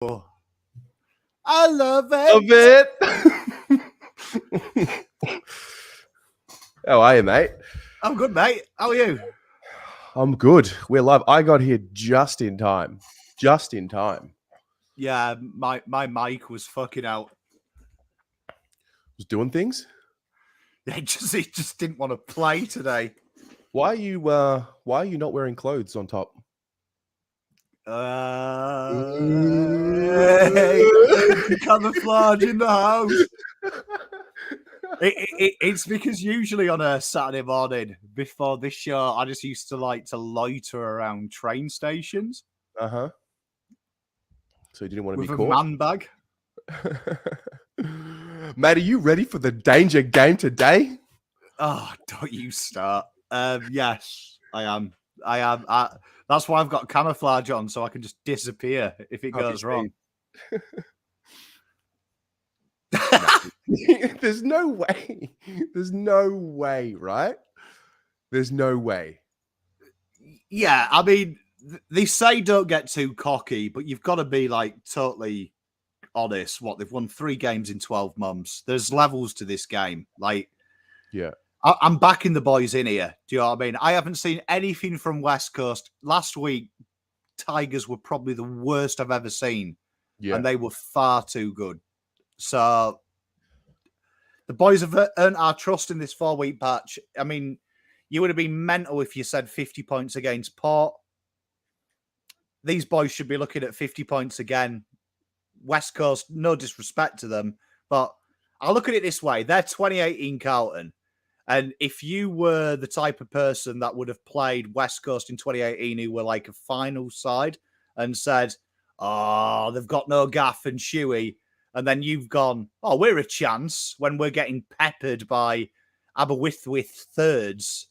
I love it. How are you, mate? I'm good, mate. How are you? I'm good. We're live. I got here just in time. Just in time. Yeah, my mic was fucking out. Was doing things. It just didn't want to play today. Why are you not wearing clothes on top? Camouflage in the house. It's because usually on a Saturday morning before this show, I just used to like to loiter around train stations. So you didn't want to with be a caught? man bag. Mate, are you ready for the danger game today? Oh, don't you start. Yes, I am. That's why I've got camouflage on, so I can just disappear if it goes wrong. There's no way. There's no way, right? There's no way. Yeah, I mean, they say don't get too cocky, but you've got to be like totally honest. What, they've won 3 games in 12 months. There's levels to this game. Like, yeah, I'm backing the boys in here. Do you know what I mean? I haven't seen anything from West Coast. Last week, Tigers were probably the worst I've ever seen. Yeah. And they were far too good. So the boys have earned our trust in this 4-week patch. I mean, you would have been mental if you said 50 points against Port. These boys should be looking at 50 points again. West Coast, no disrespect to them, but I look at it this way. They're 2018 Carlton. And if you were the type of person that would have played West Coast in 2018, who were like a final side and said, oh, they've got no Gaff and Shuey, and then you've gone, oh, we're a chance when we're getting peppered by Aberystwyth thirds.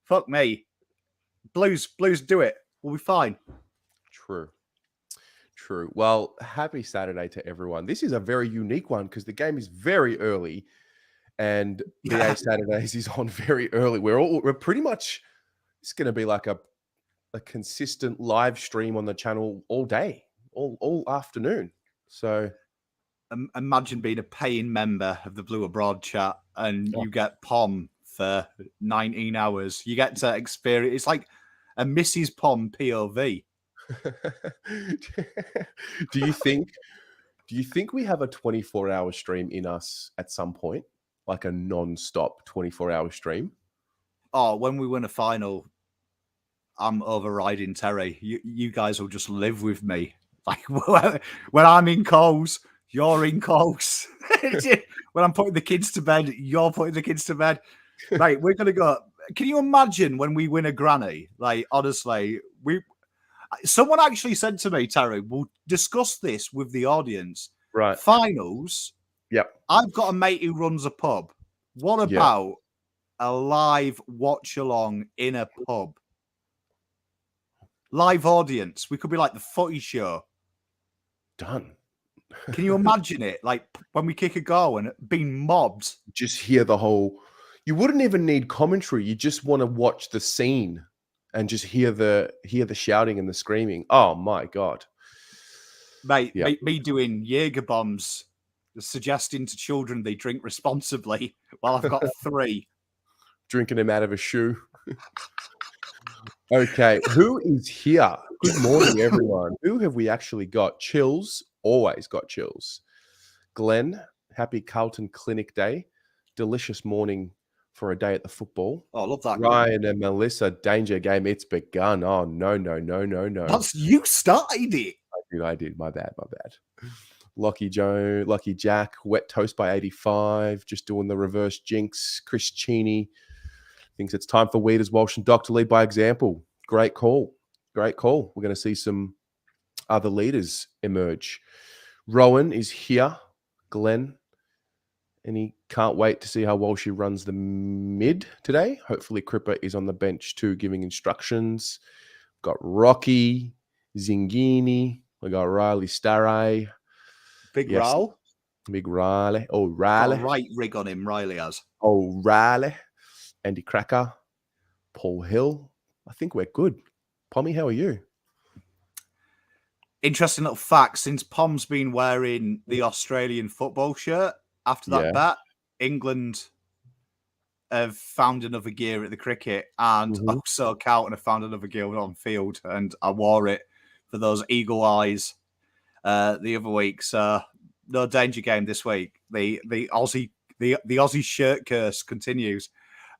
Fuck me. Blues do it. We'll be fine. True. Well, happy Saturday to everyone. This is a very unique one because the game is very early. And BA Saturdays is on very early. We're pretty much, it's going to be like a consistent live stream on the channel all day, all afternoon. So imagine being a paying member of the Blue Abroad chat and you get POM for 19 hours. You get to experience, it's like a Mrs. POM POV. Do you think we have a 24-hour stream in us at some point? Like a non-stop 24-hour stream? Oh, when we win a final, I'm overriding Terry. You guys will just live with me. Like when I'm in calls, you're in calls. When I'm putting the kids to bed, you're putting the kids to bed. Right, we're gonna go. Can you imagine when we win a granny? Like, honestly, someone actually said to me, Terry, we'll discuss this with the audience. Right. Finals. Yep. I've got a mate who runs a pub. What about a live watch along in a pub? Live audience. We could be like the footy show. Done. Can you imagine it? Like when we kick a goal and being mobbed. Just hear the whole. You wouldn't even need commentary. You just want to watch the scene and just hear the shouting and the screaming. Oh my God. Mate, me doing Jaeger bombs, suggesting to children they drink responsibly while I've got 3. Drinking them out of a shoe. Okay, who is here? Good morning, everyone. Who have we actually got? Chills, always got chills. Glenn, happy Carlton Clinic Day. Delicious morning for a day at the football. Oh, I love that. Ryan and Melissa, danger game. It's begun. Oh, no. That's you started it. I did. My bad. Lockie Jack, wet toast by 85. Just doing the reverse jinx. Chris Cheney thinks it's time for Weeders, Walsh, and Doc to lead by example. Great call. We're going to see some other leaders emerge. Rowan is here. Glenn. And he can't wait to see how Walshy runs the mid today. Hopefully Cripper is on the bench too, giving instructions. Got Rocky, Zingini. We got Riley Starray. Big Riley. Big Riley. Oh, Riley. Got a right rig on him, Riley has. Oh, Riley. Andy Cracker. Paul Hill. I think we're good. Pommy, how are you? Interesting little fact: since Pom's been wearing the Australian football shirt after that bet, England have found another gear at the cricket, and also Carlton have found another gear on field, and I wore it for those eagle eyes the other week. So no danger game this week. The Aussie shirt curse continues.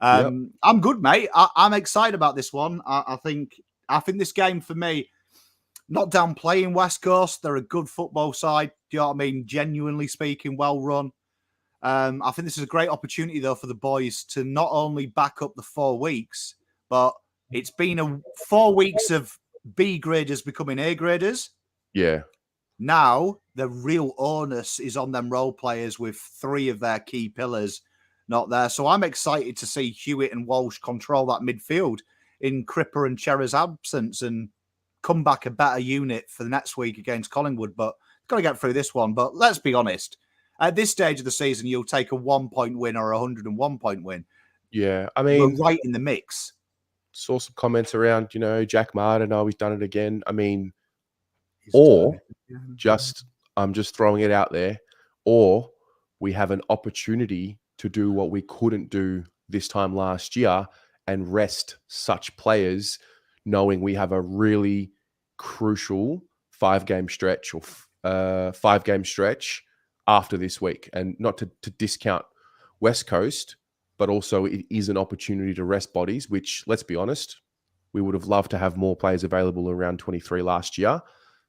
I'm good, mate. I'm excited about this one. I think this game for me, not downplaying West Coast. They're a good football side. Do you know what I mean? Genuinely speaking, well run. I think this is a great opportunity, though, for the boys to not only back up the 4 weeks, but it's been 4 weeks of B graders becoming A graders. Yeah. Now, the real onus is on them role players with 3 of their key pillars not there. So I'm excited to see Hewitt and Walsh control that midfield in Cripper and Cherra's absence and come back a better unit for the next week against Collingwood. But got to get through this one. But let's be honest. At this stage of the season, you'll take a 1-point win or a 101-point win. Yeah, I mean, we're right in the mix. Saw some comments around, Jack Martin. Oh, he's done it again. I mean, I'm just throwing it out there. Or we have an opportunity to do what we couldn't do this time last year and rest such players, knowing we have a really crucial 5-game stretch or 5-game stretch after this week. And not to discount West Coast, but also it is an opportunity to rest bodies, which, let's be honest, we would have loved to have more players available around 23 last year.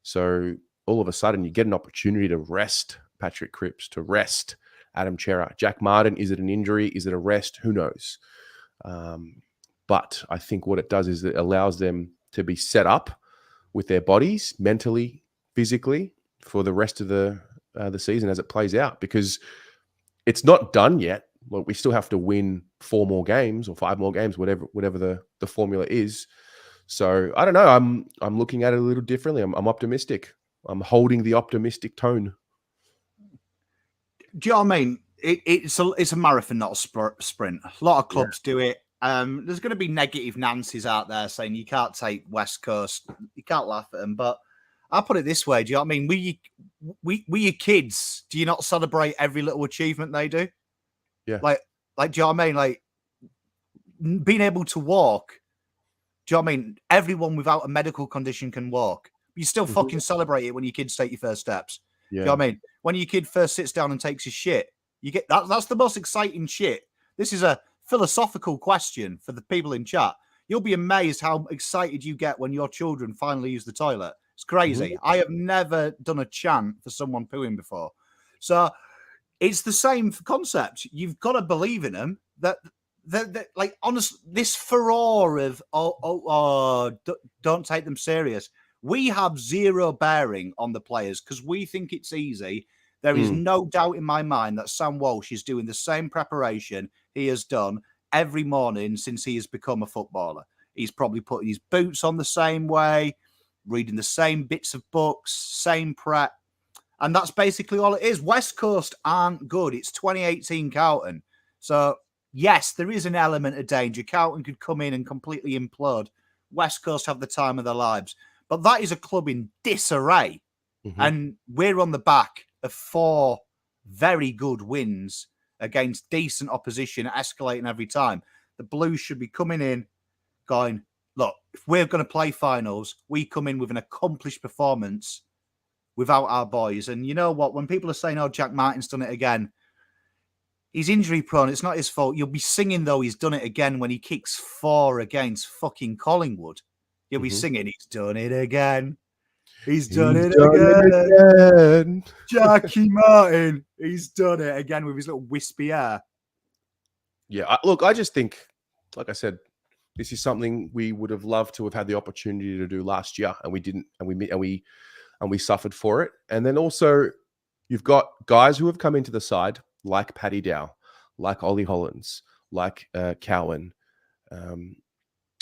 So all of a sudden you get an opportunity to rest Patrick Cripps, to rest Adam Cerra. Jack Martin, is it an injury? Is it a rest? Who knows? But I think what it does is it allows them to be set up with their bodies mentally, physically for the rest of the season as it plays out, because it's not done yet. Well, we still have to win 4 more games or 5 more games, whatever the formula is. So I don't know. I'm looking at it a little differently. I'm optimistic. I'm holding the optimistic tone. Do you know what I mean? It's a marathon, not a sprint. A lot of clubs do it. There's going to be negative Nancy's out there saying you can't take West Coast. You can't laugh at them. But I'll put it this way. Do you know what I mean? We your kids, do you not celebrate every little achievement they do? Yeah. Like, do you know what I mean? Like, being able to walk. Do you know what I mean? Everyone without a medical condition can walk. You still fucking celebrate it when your kids take your first steps. Yeah. Do you know what I mean? When your kid first sits down and takes his shit, you get that. That's the most exciting shit. This is a philosophical question for the people in chat. You'll be amazed how excited you get when your children finally use the toilet. It's crazy. I have never done a chant for someone pooing before. So it's the same concept. You've got to believe in them. That like, honestly, this furore of don't take them serious. We have zero bearing on the players because we think it's easy. There is no doubt in my mind that Sam Walsh is doing the same preparation he has done every morning since he has become a footballer. He's probably putting his boots on the same way, reading the same bits of books, same prep. And that's basically all it is. West Coast aren't good. It's 2018 Carlton. So, yes, there is an element of danger. Carlton could come in and completely implode. West Coast have the time of their lives. But that is a club in disarray. And we're on the back of 4 very good wins against decent opposition, escalating every time. The Blues should be coming in going, look, if we're going to play finals, we come in with an accomplished performance without our boys. And you know what? When people are saying, oh, Jack Martin's done it again, he's injury prone. It's not his fault. You'll be singing, though, he's done it again when he kicks 4 against fucking Collingwood. You'll be singing, he's done it again. He's done it again. Jackie Martin. He's done it again with his little wispy hair. Yeah, look, I just think, like I said, this is something we would have loved to have had the opportunity to do last year, and we didn't, and we suffered for it. And then also, you've got guys who have come into the side, like Paddy Dow, like Ollie Hollins, like Cowan,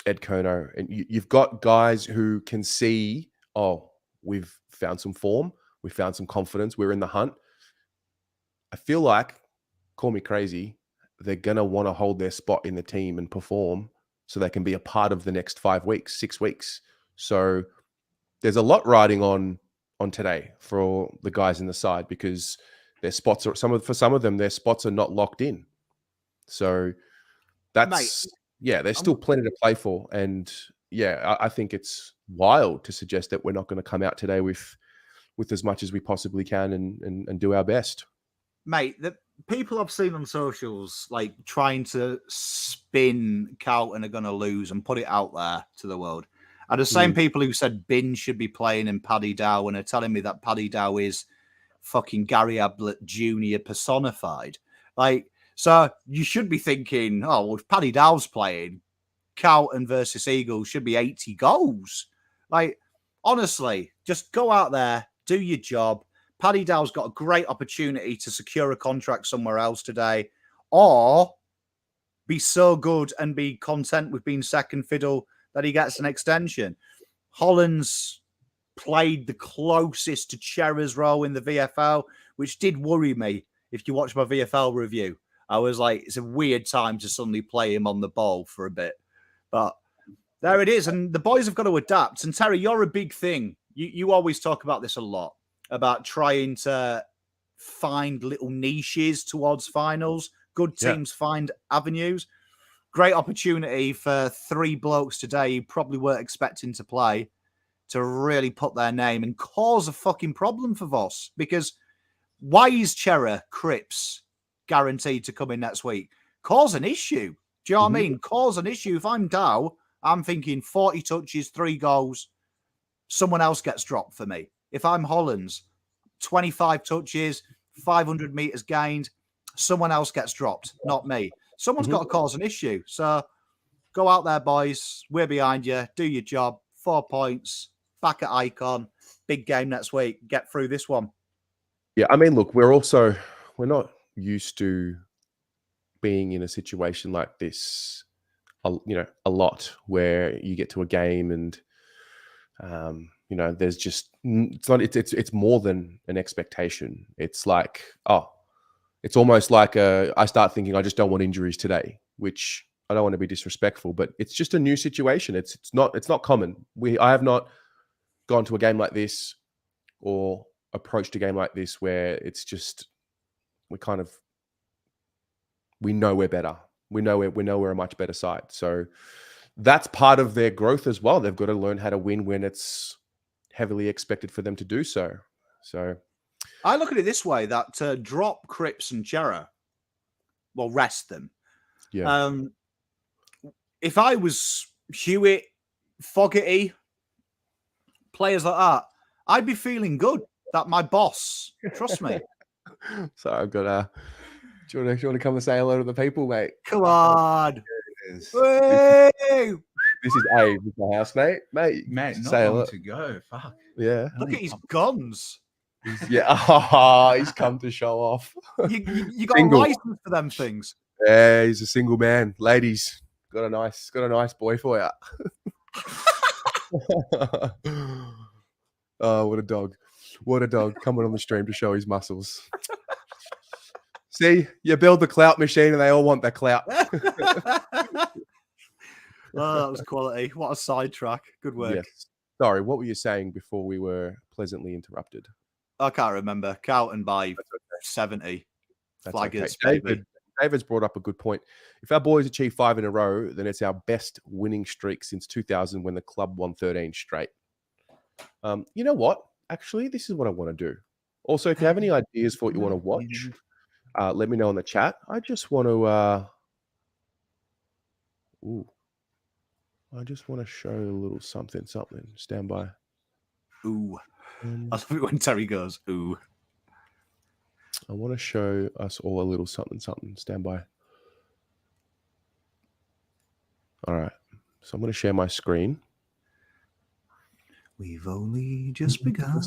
Ed Kono, and you've got guys who can see, oh, we've found some form, we've found some confidence, we're in the hunt. I feel like, call me crazy, they're going to want to hold their spot in the team and perform so they can be a part of the next 5 weeks, 6 weeks. So there's a lot riding on on today for the guys in the side because their spots are for some of them their spots are not locked in. So that's there's still plenty to play for, and I think it's wild to suggest that we're not going to come out today with as much as we possibly can and do our best. Mate, the people I've seen on socials like trying to spin Carlton are going to lose and put it out there to the world are the same people who said Bin should be playing in Paddy Dow and are telling me that Paddy Dow is fucking Gary Ablett Jr. personified. Like, so you should be thinking, oh, well, if Paddy Dow's playing, Carlton versus Eagles should be 80 goals. Like, honestly, just go out there, do your job. Paddy Dow's got a great opportunity to secure a contract somewhere else today, or be so good and be content with being second fiddle that he gets an extension. Holland's played the closest to Cherra's role in the VFL, which did worry me. If you watch my VFL review, I was like, it's a weird time to suddenly play him on the ball for a bit. But there it is. And the boys have got to adapt. And Terry, you're a big thing. You always talk about this a lot, about trying to find little niches towards finals. Good teams find avenues. Great opportunity for 3 blokes today who probably weren't expecting to play to really put their name and cause a fucking problem for Voss. Because why is Cherra Cripps guaranteed to come in next week? Cause an issue. Do you know what I mean? Cause an issue. If I'm Dow, I'm thinking 40 touches, 3 goals. Someone else gets dropped for me. If I'm Hollands, 25 touches, 500 meters gained, someone else gets dropped, not me. Someone's got to cause an issue. So go out there, boys. We're behind you. Do your job. 4 points. Back at Icon. Big game next week. Get through this one. Yeah, I mean, look, we're not used to being in a situation like this, a lot where you get to a game and, there's just, it's more than an expectation. It's like, it's almost like I start thinking I just don't want injuries today, which I don't want to be disrespectful, but it's just a new situation. It's not common. I have not gone to a game like this or approached a game like this where it's just we know we're better. We know we're a much better side. So that's part of their growth as well. They've got to learn how to win when it's heavily expected for them to do so. So I look at it this way, that drop Cripps and Cherra, well, rest them. Yeah. If I was Hewitt, Fogarty, players like that, I'd be feeling good that my boss, trust me. So I've got do you want to come and say hello to the people, mate? Come on. This is Abe with my housemate, mate. Mate, not say long hello. to go. Fuck. Yeah. Look at his guns. He's come to show off. You got a license for them things. Yeah, he's a single man. Ladies, got a nice boy for you. Oh, what a dog. What a dog coming on the stream to show his muscles. See, you build the clout machine and they all want that clout. Oh, that was quality. What a sidetrack. Good work. Yes. Sorry, what were you saying before we were pleasantly interrupted? I can't remember. Carlton by 70. That's Flaggers, okay. baby. David's brought up a good point. If our boys achieve 5 in a row, then it's our best winning streak since 2000 when the club won 13 straight. You know what? Actually, this is what I want to do. Also, if you have any ideas for what you want to watch, let me know in the chat. I just want to I just want to show a little something. Stand by. Ooh. I love it when Terry goes, ooh. I want to show us all a little something. Stand by. All right. So I'm going to share my screen. We've only just begun.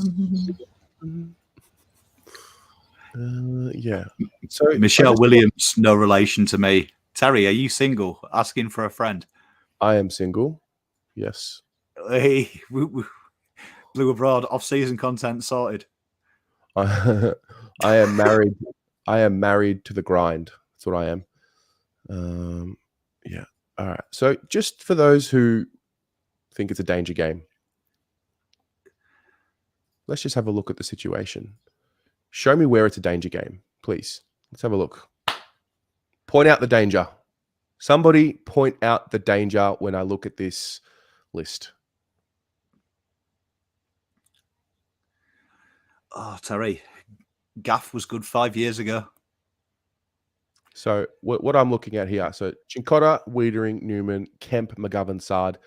Yeah. So Michelle Williams, no relation to me. Terry, are you single? Asking for a friend. I am single. Yes. Hey, Blue Abroad, off-season content sorted. I am married. I am married to the grind. That's what I am. Yeah. All right. So just for those who think it's a danger game. Let's just have a look at the situation. Show me where it's a danger game, please. Let's have a look. Point out the danger. Somebody point out the danger when I look at this list. Oh, Terry, Gaff was good 5 years ago. So what I'm looking at here, so Chincotta, Wiedering, Newman, Kemp, McGovern, Sard,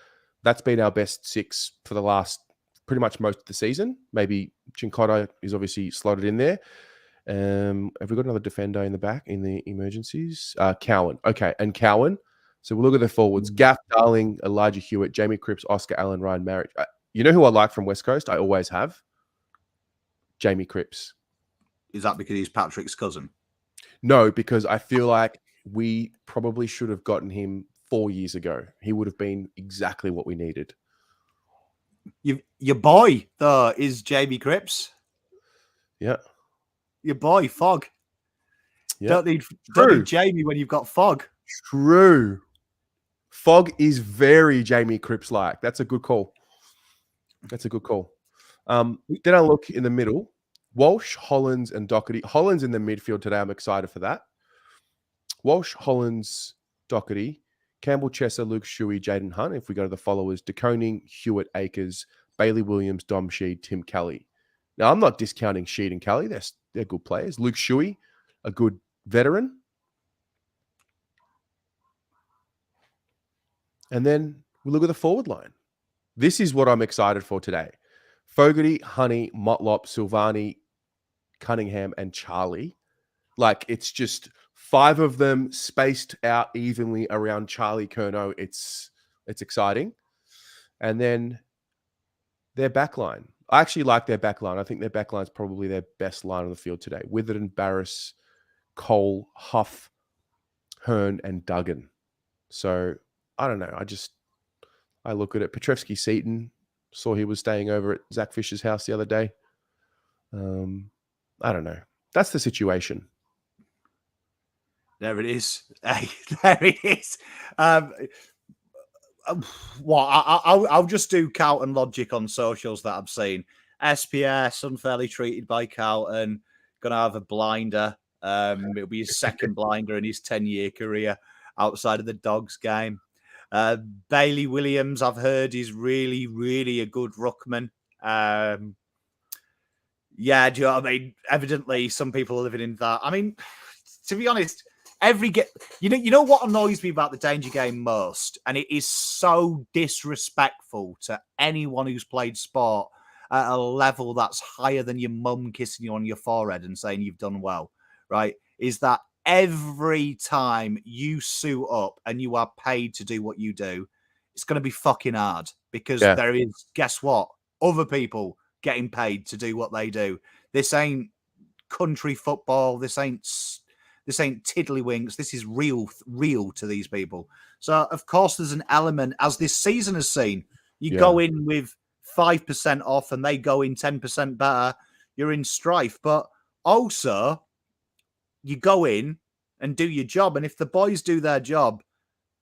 that's been our best 6 for the last pretty much most of the season. Maybe Chincotta is obviously slotted in there. Have we got another defender in the back in the emergencies? Cowan. Okay, and Cowan. So we'll look at the forwards. Gaff, Darling, Elijah Hewitt, Jamie Cripps, Oscar Allen, Ryan Marriage. You know who I like from West Coast? I always have? Jamie Cripps. Is that because he's Patrick's cousin? No, because I feel like we probably should have gotten him 4 years ago. He would have been exactly what we needed. Your boy, though, is Jamie Cripps. Yeah. Your boy, Fogg. Yeah. Don't need Jamie when you've got Fogg. True. Fogg is very Jamie Cripps-like. That's a good call. Then I look in the middle. Walsh, Hollands, and Doherty. Hollands in the midfield today. I'm excited for that. Walsh, Hollands, Doherty, Campbell, Chesser, Luke Shuey, Jaden Hunt. If we go to the followers, DeConing, Hewitt, Akers, Bailey Williams, Dom Sheed, Tim Kelly. Now, I'm not discounting Sheed and Kelly. They're good players. Luke Shuey, a good veteran. And then we look at the forward line. This is what I'm excited for today. Fogarty, Honey, Motlop, Silvani, Cunningham, and Charlie. Like, it's just 5 of them spaced out evenly around Charlie Curnow. It's exciting. And then their backline. I actually like their backline. I think their backline is probably their best line on the field today. Witherden, Barris, Cole, Huff, Hearn, and Duggan. So, I don't know. I look at it. Petrevsky Seaton, saw he was staying over at Zach Fisher's house the other day. I don't know. That's the situation. There it is. There it is. I'll just do Carlton logic on socials that I've seen. SPS unfairly treated by Carlton. Gonna have a blinder. It'll be his second blinder in his 10-year career outside of the Dogs game. Bailey Williams, I've heard, is really, really a good ruckman. Yeah, do you know what I mean? Evidently, some people are living in that. I mean, to be honest, you know what annoys me about the danger game most, and it is so disrespectful to anyone who's played sport at a level that's higher than your mum kissing you on your forehead and saying you've done well, right? Is that every time you suit up and you are paid to do what you do, it's going to be fucking hard because there is, guess what? Other people getting paid to do what they do. This ain't country football. This ain't tiddlywinks. This is real to these people. So, of course, there's an element, as this season has seen, you go in with 5% off and they go in 10% better. You're in strife. But also, you go in and do your job. And if the boys do their job,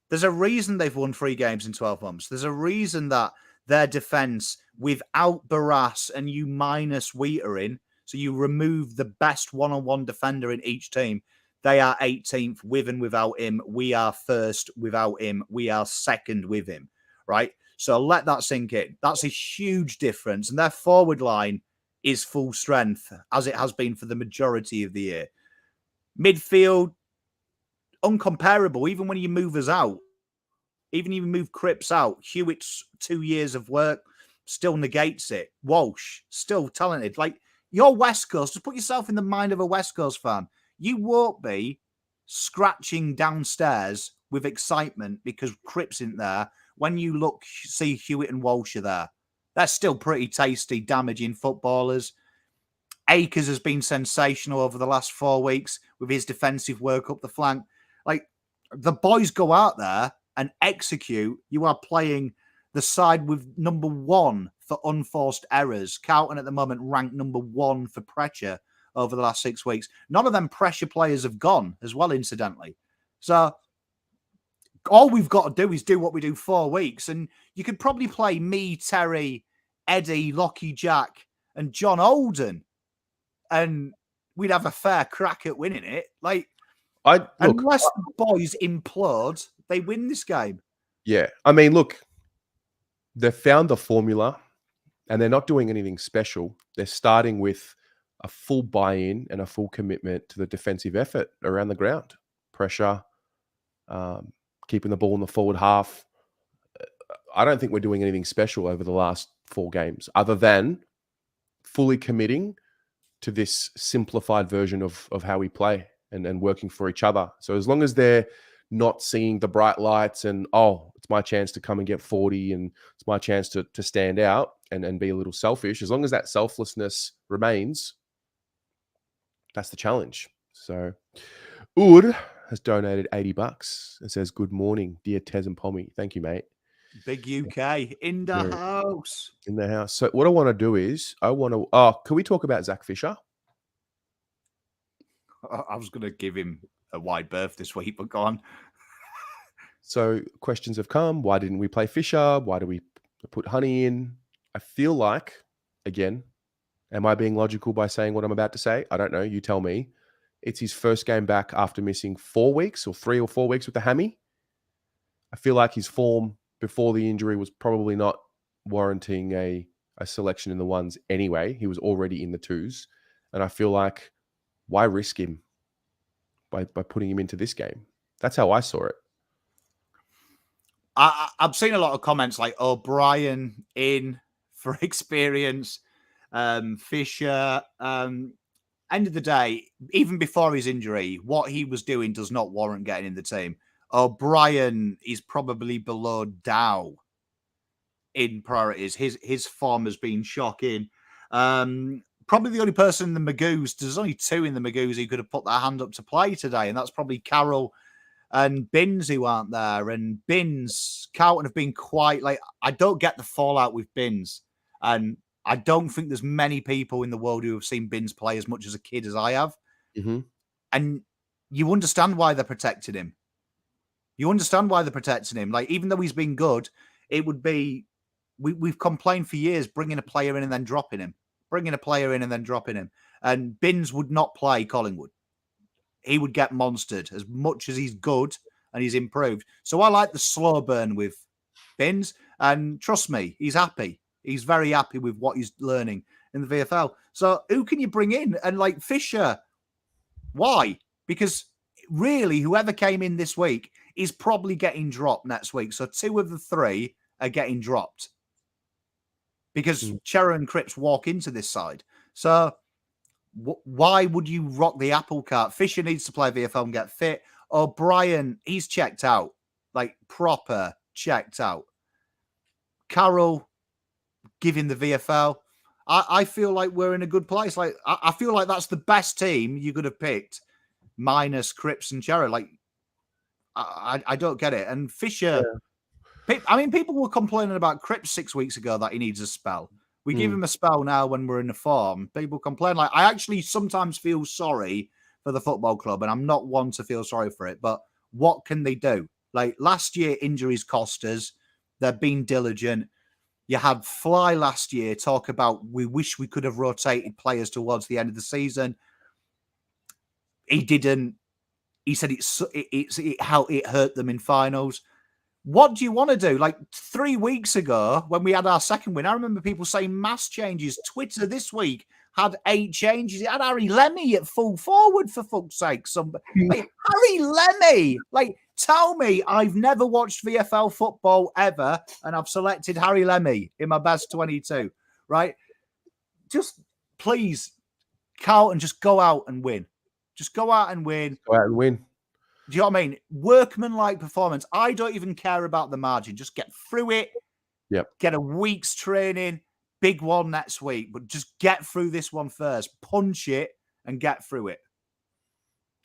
there's a reason they've won 3 games in 12 months. There's a reason that their defense, without Barras and you minus Wiedering, so you remove the best one-on-one defender in each team, they are 18th with and without him. We are first without him. We are second with him, right? So let that sink in. That's a huge difference. And their forward line is full strength, as it has been for the majority of the year. Midfield, uncomparable. Even when you move us out, even you move Cripps out, Hewitt's 2 years of work still negates it. Walsh, still talented. Like, you're West Coast. Just put yourself in the mind of a West Coast fan. You won't be scratching downstairs with excitement because Cripps isn't there when you see Hewitt and Walsh are there. They're still pretty tasty, damaging footballers. Akers has been sensational over the last 4 weeks with his defensive work up the flank. Like, the boys go out there and execute. You are playing the side with number 1 for unforced errors. Carlton at the moment ranked number 1 for pressure over the last 6 weeks. None of them pressure players have gone as well, incidentally. So all we've got to do is do what we do 4 weeks. And you could probably play me, Terry, Eddie, Lockie, Jack, and John Holden, and we'd have a fair crack at winning it. Like, unless the boys implode, they win this game. Yeah. I mean, look, they've found the formula and they're not doing anything special. They're starting with a full buy-in and a full commitment to the defensive effort around the ground. Pressure, keeping the ball in the forward half. I don't think we're doing anything special over the last 4 games other than fully committing to this simplified version of how we play and working for each other. So as long as they're not seeing the bright lights and, it's my chance to come and get 40 and it's my chance to stand out and be a little selfish, as long as that selflessness remains, that's the challenge. So Ur has donated $80 and says, good morning, dear Tez and Pommy. Thank you, mate. Big UK in the house. In the house. So what I want to do is can we talk about Zach Fisher? I was going to give him a wide berth this week, but go on. So questions have come. Why didn't we play Fisher? Why do we put Honey in? I feel like, again, am I being logical by saying what I'm about to say? I don't know. You tell me. It's his first game back after missing 4 weeks or 3 or 4 weeks with the hammy. I feel like his form before the injury was probably not warranting a selection in the ones anyway. He was already in the twos. And I feel like, why risk him by putting him into this game? That's how I saw it. I've seen a lot of comments like O'Brien in for experience, Fisher. End of the day, even before his injury, what he was doing does not warrant getting in the team. O'Brien is probably below Dow in priorities. His form has been shocking. Probably the only person in the Magoos, there's only 2 in the Magoos who could have put their hand up to play today, and that's probably Carroll and Binns who aren't there. And Binns, Carlton have been quite like, I don't get the fallout with Binns. And I don't think there's many people in the world who have seen Binns play as much as a kid as I have. Mm-hmm. And you understand why they're protecting him. You understand why they're protecting him. Like, even though he's been good, it would be, we've complained for years, bringing a player in and then dropping him. Bringing a player in and then dropping him. And Binns would not play Collingwood. He would get monstered as much as he's good and he's improved. So I like the slow burn with Binns. And trust me, he's happy. He's very happy with what he's learning in the VFL. So who can you bring in? And like Fisher, why? Because really, whoever came in this week is probably getting dropped next week. So 2 of the 3 are getting dropped because Chera and Cripps walk into this side. So why would you rock the apple cart? Fisher needs to play VFL and get fit. O'Brien, he's checked out, like proper checked out. Carroll, give him the VFL. I feel like we're in a good place. Like I feel like that's the best team you could have picked, minus Cripps and Chera. Like I don't get it. And Fisher, people were complaining about Cripps 6 weeks ago that he needs a spell. We give him a spell now when we're in the form. People complain. Like, I actually sometimes feel sorry for the football club, and I'm not one to feel sorry for it. But what can they do? Like, last year, injuries cost us. They've been diligent. You had Fly last year talk about, we wish we could have rotated players towards the end of the season. He didn't. He said how it hurt them in finals. What do you want to do? Like 3 weeks ago, when we had our second win, I remember people saying mass changes. Twitter this week had 8 changes. It had Harry Lemmy at full forward, for fuck's sake. Harry Lemmy! Like, tell me I've never watched VFL football ever, and I've selected Harry Lemmy in my best 22, right? Just, please, Carlton, just go out and win. Just go out and win. Go out and win. Do you know what I mean? Workman-like performance. I don't even care about the margin. Just get through it. Yep. Get a week's training. Big one next week. But just get through this one first. Punch it and get through it.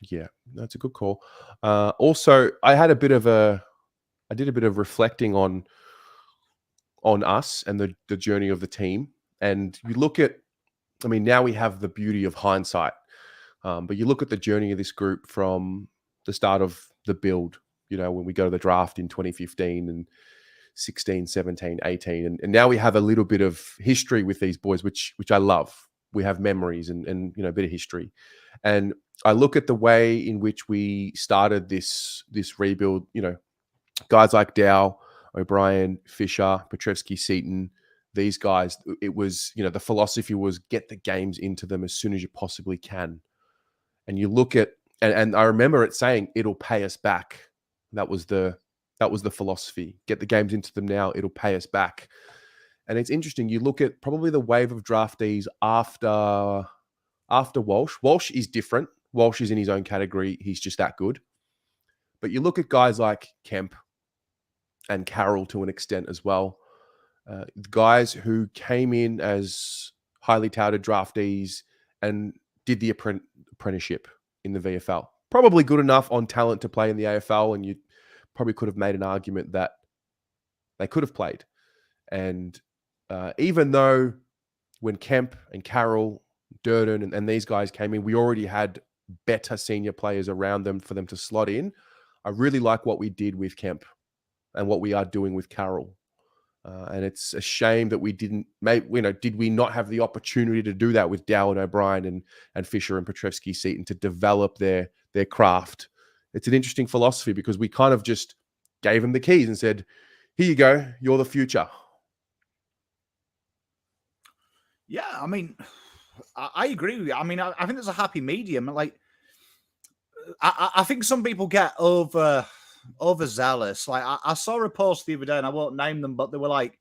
Yeah, that's a good call. Also, I did a bit of reflecting on us and the journey of the team. And you look at, now we have the beauty of hindsight. But you look at the journey of this group from the start of the build, when we go to the draft in 2015 and 16, 17, 18. And now we have a little bit of history with these boys, which I love. We have memories and a bit of history. And I look at the way in which we started this rebuild, guys like Dow, O'Brien, Fisher, Petrevsky, Seaton, these guys, it was, the philosophy was get the games into them as soon as you possibly can. And you look at, and I remember it saying, it'll pay us back. That was the philosophy. Get the games into them now, it'll pay us back. And it's interesting. You look at probably the wave of draftees after Walsh. Walsh is different. Walsh is in his own category. He's just that good. But you look at guys like Kemp and Carroll to an extent as well. Guys who came in as highly touted draftees and did the apprenticeship in the VFL. Probably good enough on talent to play in the AFL, and you probably could have made an argument that they could have played. And even though when Kemp and Carroll, Durden and these guys came in, we already had better senior players around them for them to slot in. I really like what we did with Kemp and what we are doing with Carroll. And it's a shame that we didn't did we not have the opportunity to do that with Dow and O'Brien and Fisher and Petrevsky Seaton to develop their craft. It's an interesting philosophy because we kind of just gave them the keys and said, here you go, you're the future. Yeah, I mean, I agree with you. I mean, I think there's a happy medium. Like, I think some people get overzealous. Like, I saw a post the other day, and I won't name them, but they were like,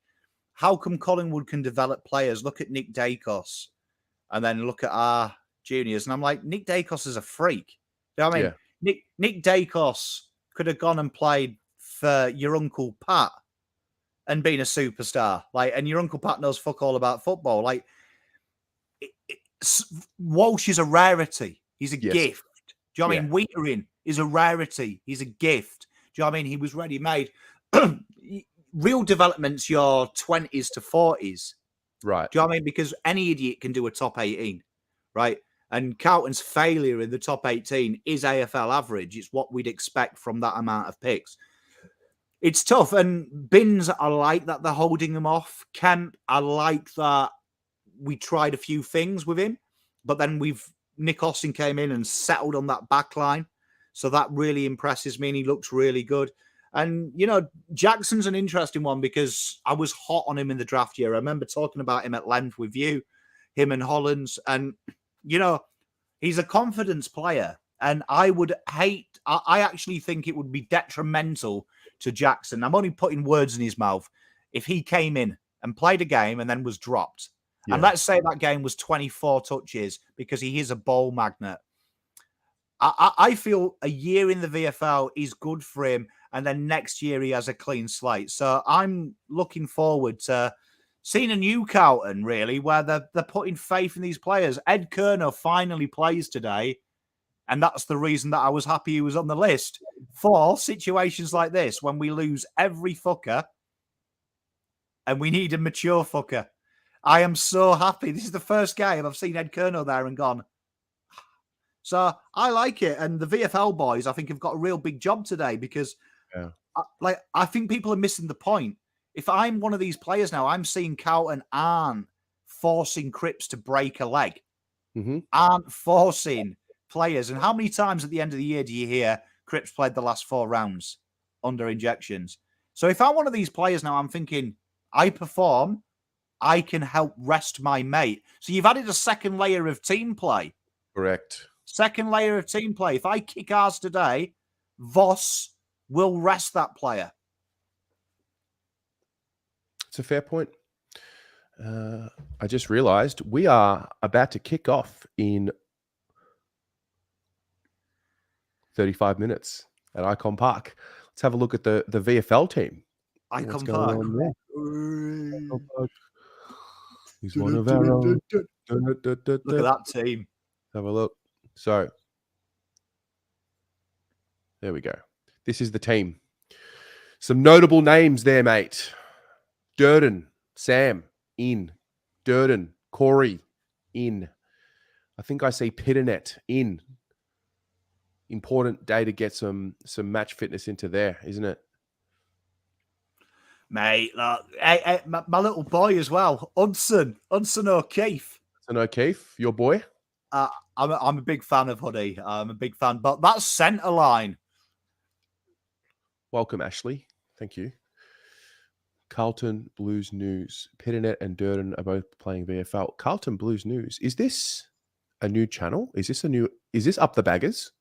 how come Collingwood can develop players? Look at Nick Dacos, and then look at our juniors. And I'm like, Nick Dacos is a freak. You know what I mean? Yeah. Nick Dacos could have gone and played for your Uncle Pat and been a superstar. Like, and your Uncle Pat knows fuck all about football. Like, Walsh is a rarity. He's a gift. Do you know what I mean? Wietering is a rarity. He's a gift. Do you know what I mean? He was ready-made. Real development's your 20s to 40s. Right. Do you know what I mean? Because any idiot can do a top 18, right? And Carlton's failure in the top 18 is AFL average. It's what we'd expect from that amount of picks. It's tough. And Binns, I like that they're holding them off. Kemp, I like that we tried a few things with him, but then Nick Austin came in and settled on that back line. So that really impresses me, and he looks really good. And, Jackson's an interesting one because I was hot on him in the draft year. I remember talking about him at length with you, him and Hollands. And, he's a confidence player. And I actually think it would be detrimental to Jackson. I'm only putting words in his mouth. If he came in and played a game and then was dropped. Yeah. And let's say that game was 24 touches because he is a ball magnet. I feel a year in the VFL is good for him. And then next year he has a clean slate. So I'm looking forward to seeing a new Carlton, really, where they're putting faith in these players. Ed Kerner finally plays today. And that's the reason that I was happy he was on the list. For situations like this, when we lose every fucker and we need a mature fucker. I am so happy. This is the first game I've seen Ed Kerner there and gone. So I like it. And the VFL boys, I think, have got a real big job today because I think people are missing the point. If I'm one of these players now, I'm seeing Carlton aren't forcing Cripps to break a leg, aren't forcing players. And how many times at the end of the year do you hear Cripps played the last 4 rounds under injections? So if I'm one of these players now, I'm thinking, I perform, I can help rest my mate. So you've added a second layer of team play. Correct. Second layer of team play. If I kick ours today, Voss will rest that player. It's a fair point. I just realized we are about to kick off in 35 minutes at Icon Park. Let's have a look at the VFL team. Icon Park. He's one of our own. Look at that team. Have a look. So, there we go. This is the team. Some notable names there, mate. Durden, Sam, in. Durden, Corey, in. I think I see Pitternet, in. Important day to get some match fitness into there, isn't it? Mate, look, my little boy as well, Hudson O'Keefe. Hudson O'Keefe, your boy? I'm a big fan of Huddy. I'm a big fan, but that's centre line. Welcome, Ashley. Thank you. Carlton Blues News. Pitternet and Durden are both playing VFL. Carlton Blues News. Is this a new channel? Is this Up the Baggers?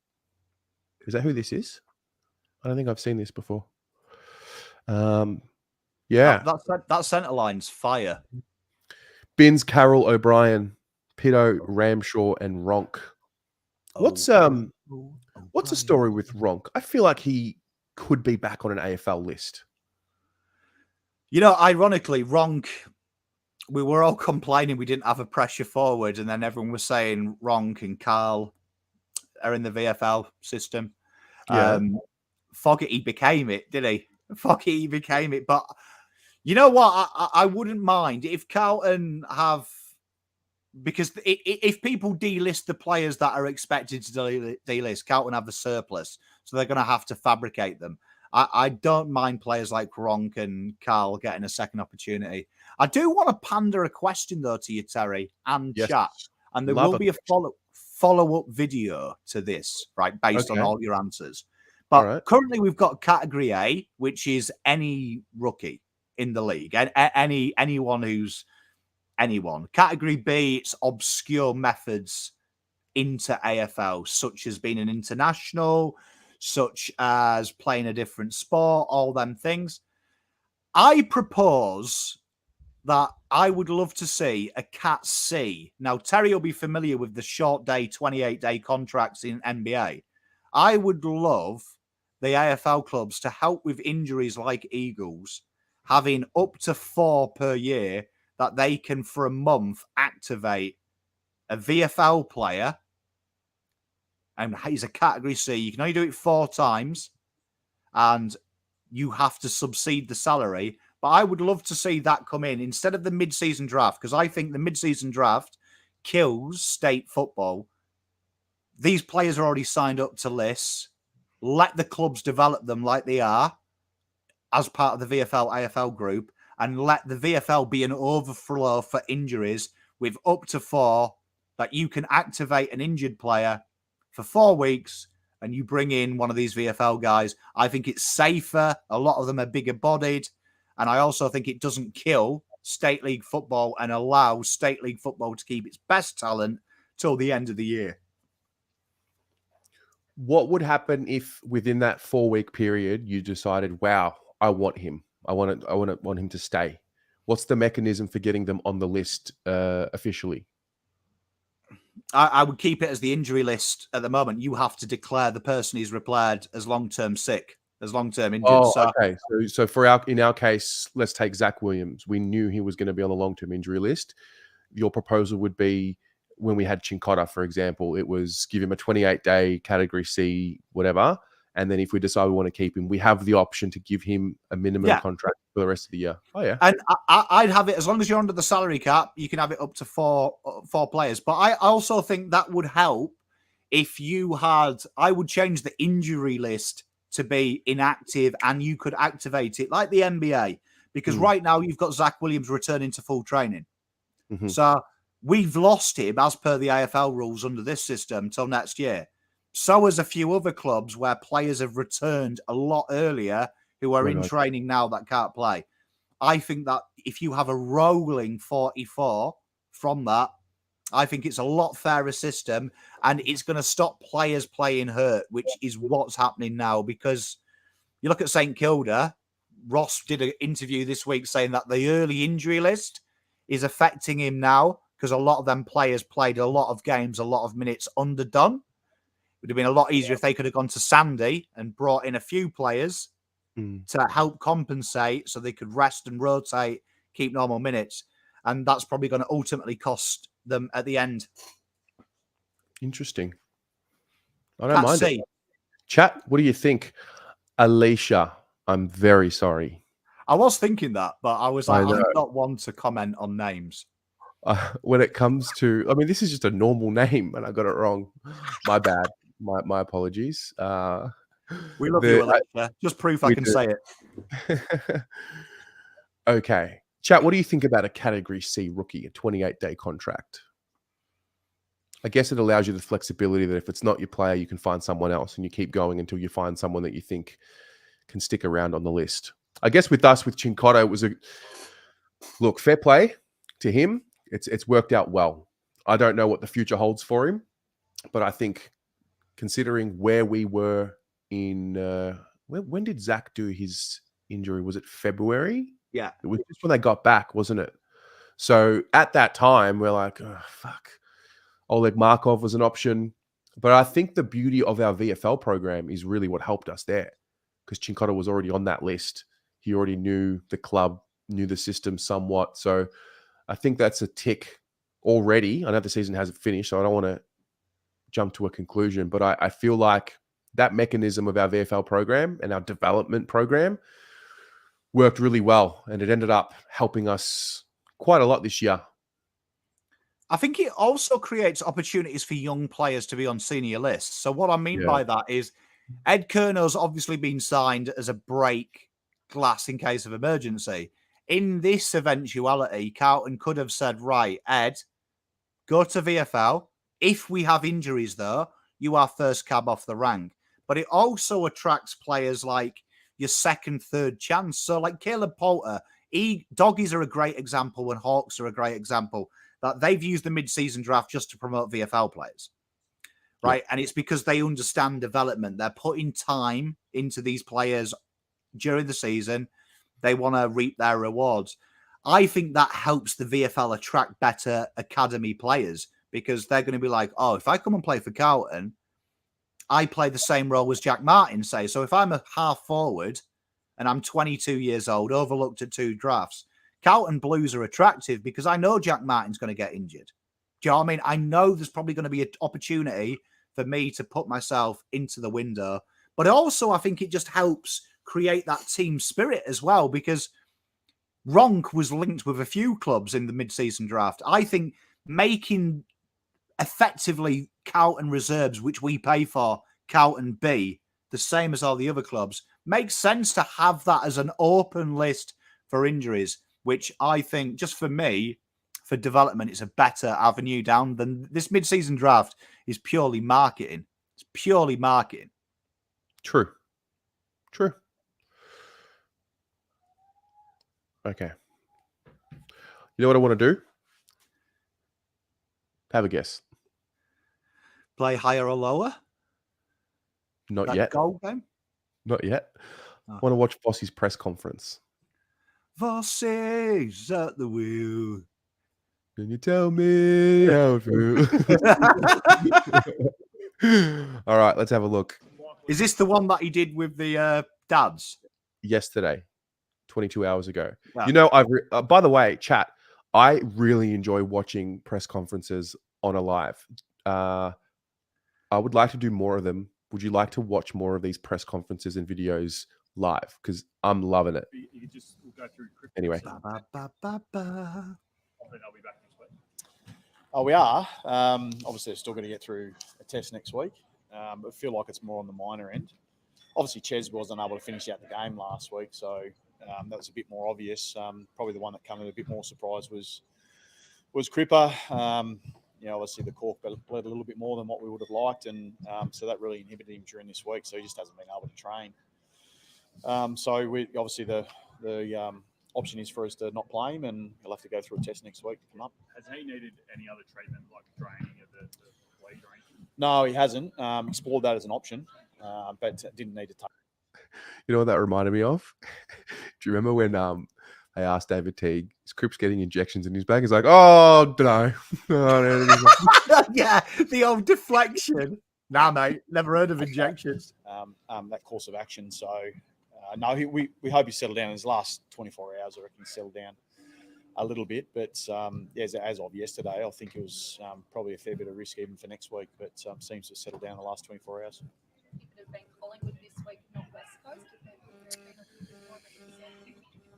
Is that who this is? I don't think I've seen this before. Yeah. That centre line's fire. Binns, Carroll, O'Brien, Pitto, Ramshaw, and Ronk. What's the story with Ronk? I feel like he could be back on an AFL list. Ironically, Ronk, we were all complaining we didn't have a pressure forward, and then everyone was saying Ronk and Carl are in the VFL system. Yeah. Fogarty became it, did he? Fogarty became it. But you know what? I wouldn't mind if Carlton have, because if people delist the players that are expected to delist, Carlton have a surplus, so they're going to have to fabricate them. I don't mind players like Ronk and Carl getting a second opportunity. I do want to pander a question, though, to you, Terry, and chat. And there will be a follow-up video to this, right, based on all your answers. But currently we've got Category A, which is any rookie in the league, anyone who's anyone. Category B, it's obscure methods into AFL, such as being an international, such as playing a different sport, all them things. I propose that I would love to see a Cat C. Now, Terry will be familiar with the short day, 28-day contracts in NBA. I would love the AFL clubs to help with injuries like Eagles, having up to 4 per year that they can, for a month, activate a VFL player. And he's a Category C. You can only do it 4 times, and you have to subsede the salary. But I would love to see that come in instead of the mid-season draft, because I think the mid-season draft kills state football. These players are already signed up to lists. Let the clubs develop them like they are as part of the VFL AFL group, and let the VFL be an overflow for injuries with up to 4 that you can activate an injured player for 4 weeks, and you bring in one of these VFL guys. I think it's safer. A lot of them are bigger bodied. And I also think it doesn't kill state league football and allows state league football to keep its best talent till the end of the year. What would happen if within that 4-week period you decided, wow, I want him. I want him to stay. What's the mechanism for getting them on the list officially? I would keep it as the injury list at the moment. You have to declare the person he's repaired as long-term sick, as long-term injured. Oh, okay. So in our case, let's take Zach Williams. We knew he was going to be on the long-term injury list. Your proposal would be, when we had Chincotta, for example, it was give him a 28-day Category C, whatever. And then if we decide we want to keep him, we have the option to give him a minimum contract for the rest of the year. Oh, yeah. And I'd have it, as long as you're under the salary cap, you can have it up to four players. But I also think that would help if you had, I would change the injury list to be inactive and you could activate it like the NBA. Because right now you've got Zach Williams returning to full training. Mm-hmm. So we've lost him as per the AFL rules under this system till next year. So has a few other clubs where players have returned a lot earlier who are in training now that can't play. I think that if you have a rolling 44 from that, I think it's a lot fairer system, and it's going to stop players playing hurt, which is what's happening now. Because you look at St Kilda, Ross did an interview this week saying that the early injury list is affecting him now because a lot of them players played a lot of games, a lot of minutes underdone. It would have been a lot easier if they could have gone to Sandy and brought in a few players to help compensate so they could rest and rotate, keep normal minutes. And that's probably going to ultimately cost them at the end. Interesting. I don't mind it. Chat, what do you think? Alicia, I'm very sorry. I was thinking that, but I was like, I'm not one to comment on names. When it comes to, I mean, this is just a normal name and I got it wrong. My bad. My apologies. We love you, Alexa. Just proof I can say it. Okay. Chat, what do you think about a Category C rookie, a 28-day contract? I guess it allows you the flexibility that if it's not your player, you can find someone else and you keep going until you find someone that you think can stick around on the list. I guess with us, with Chincotta, it was look, fair play to him. It's worked out well. I don't know what the future holds for him, but I think considering where we were in, when did Zach do his injury? Was it February? Yeah. It was just when they got back, wasn't it? So at that time, we're like, oh, fuck. Oleg Markov was an option. But I think the beauty of our VFL program is really what helped us there, because Chincotta was already on that list. He already knew the club, knew the system somewhat. So I think that's a tick already. I know the season hasn't finished, so I don't want to jump to a conclusion, but I feel like that mechanism of our VFL program and our development program worked really well, and it ended up helping us quite a lot this year. I think it also creates opportunities for young players to be on senior lists. So what I mean by that is Ed Kerno's obviously been signed as a break glass in case of emergency. In this eventuality, Carlton could have said, right, Ed, go to VFL. If we have injuries, though, you are first cab off the rank. But it also attracts players like your second, third chance. So like Caleb Poulter, Doggies are a great example and Hawks are a great example that they've used the mid-season draft just to promote VFL players, right? Yep. And it's because they understand development. They're putting time into these players during the season. They want to reap their rewards. I think that helps the VFL attract better academy players, because they're going to be like, oh, if I come and play for Carlton, I play the same role as Jack Martin, say. So if I'm a half forward and I'm 22 years old, overlooked at 2 drafts, Carlton Blues are attractive because I know Jack Martin's going to get injured. Do you know what I mean? I know there's probably going to be an opportunity for me to put myself into the window. But also, I think it just helps create that team spirit as well, because Ronk was linked with a few clubs in the mid-season draft. I think making effectively Carlton reserves, which we pay for, Carlton B, the same as all the other clubs, makes sense to have that as an open list for injuries, which I think, just for me, for development, it's a better avenue down than this mid-season draft is purely marketing. It's purely marketing. True. Okay. You know what I want to do? Have a guess. Play higher or lower? Not yet. Goal game? Not yet. I want to watch Voss's press conference. Voss is at the wheel. Can you tell me how it feels? All right, let's have a look. Is this the one that he did with the dads? Yesterday, 22 hours ago. Yeah. You know, by the way, chat, I really enjoy watching press conferences on a live. I would like to do more of them. Would you like to watch more of these press conferences and videos live? Because I'm loving it. You just go through anyway. I'll be back next week. Oh, we are. Obviously, still going to get through a test next week. I feel like it's more on the minor end. Obviously, Ches wasn't able to finish out the game last week, so that was a bit more obvious. Probably the one that came with a bit more surprise was Cripper. Obviously the cork bled a little bit more than what we would have liked, and so that really inhibited him during this week. So he just hasn't been able to train. So we obviously the option is for us to not play him, and he'll have to go through a test next week to come up. Has he needed any other treatment, like draining of the bleed or anything? No, he hasn't. Explored that as an option, but didn't need to take. You know what that reminded me of? Do you remember when I asked David Teague, is Cripps getting injections in his back? He's like, oh, no. Yeah, the old deflection. Nah, mate, never heard of injections. That course of action. So, no, we hope he settled down in his last 24 hours. I reckon he settled down a little bit. But, as of yesterday, I think it was probably a fair bit of risk even for next week. But seems to settle down the last 24 hours. It could have been Collingwood this week, not West Coast.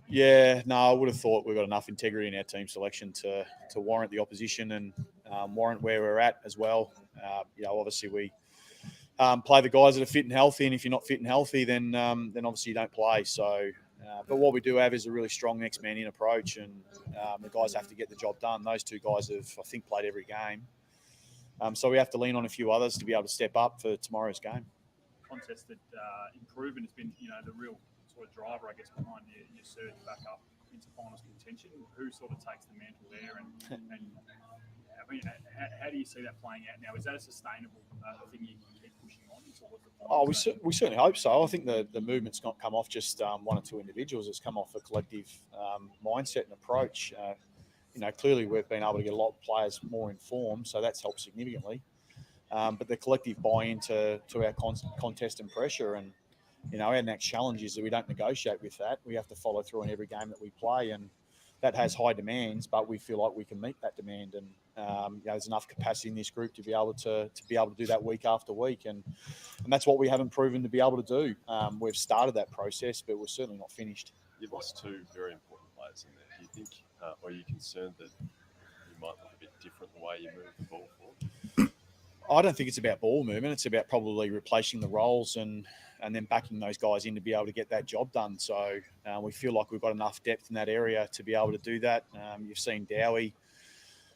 Yeah, no, I would have thought we've got enough integrity in our team selection to warrant the opposition and warrant where we're at as well. Obviously we play the guys that are fit and healthy, and if you're not fit and healthy, then obviously you don't play. So But what we do have is a really strong next man in approach, and the guys have to get the job done. Those two guys have, I think, played every game. So we have to lean on a few others to be able to step up for tomorrow's game. Contested improvement has been, the real sort of driver, I guess, behind your surge back up into finals contention. Who sort of takes the mantle there, and I mean, how do you see that playing out now? Is that a sustainable thing you can keep pushing on towards the finals? We certainly hope so. I think the movement's not come off just one or two individuals. It's come off a collective mindset and approach. Clearly we've been able to get a lot of players more informed, so that's helped significantly. But the collective buy-in to our contest and pressure, and our next challenge is that we don't negotiate with that. We have to follow through in every game that we play, and that has high demands, but we feel like we can meet that demand. And there's enough capacity in this group to be able to do that week after week, and that's what we haven't proven to be able to do. We've started that process, but we're certainly not finished. You've lost two very important players in there. Do you think, or are you concerned that you might look a bit different the way you move the ball forward? I don't think it's about ball movement. It's about probably replacing the roles and then backing those guys in to be able to get that job done. So we feel like we've got enough depth in that area to be able to do that. You've seen Dowie.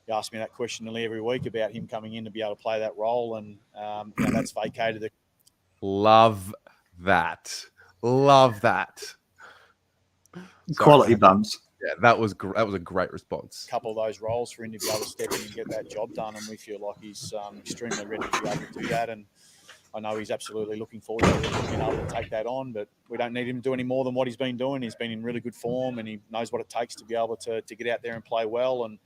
You ask me that question nearly every week about him coming in to be able to play that role, and that's vacated. Love that. Love that. Quality bumps. Yeah, that was a great response. A couple of those roles for him to be able to step in and get that job done, and we feel like he's extremely ready to be able to do that. And I know he's absolutely looking forward to being able to take that on, but we don't need him to do any more than what he's been doing. He's been in really good form, and he knows what it takes to be able to get out there and play well. And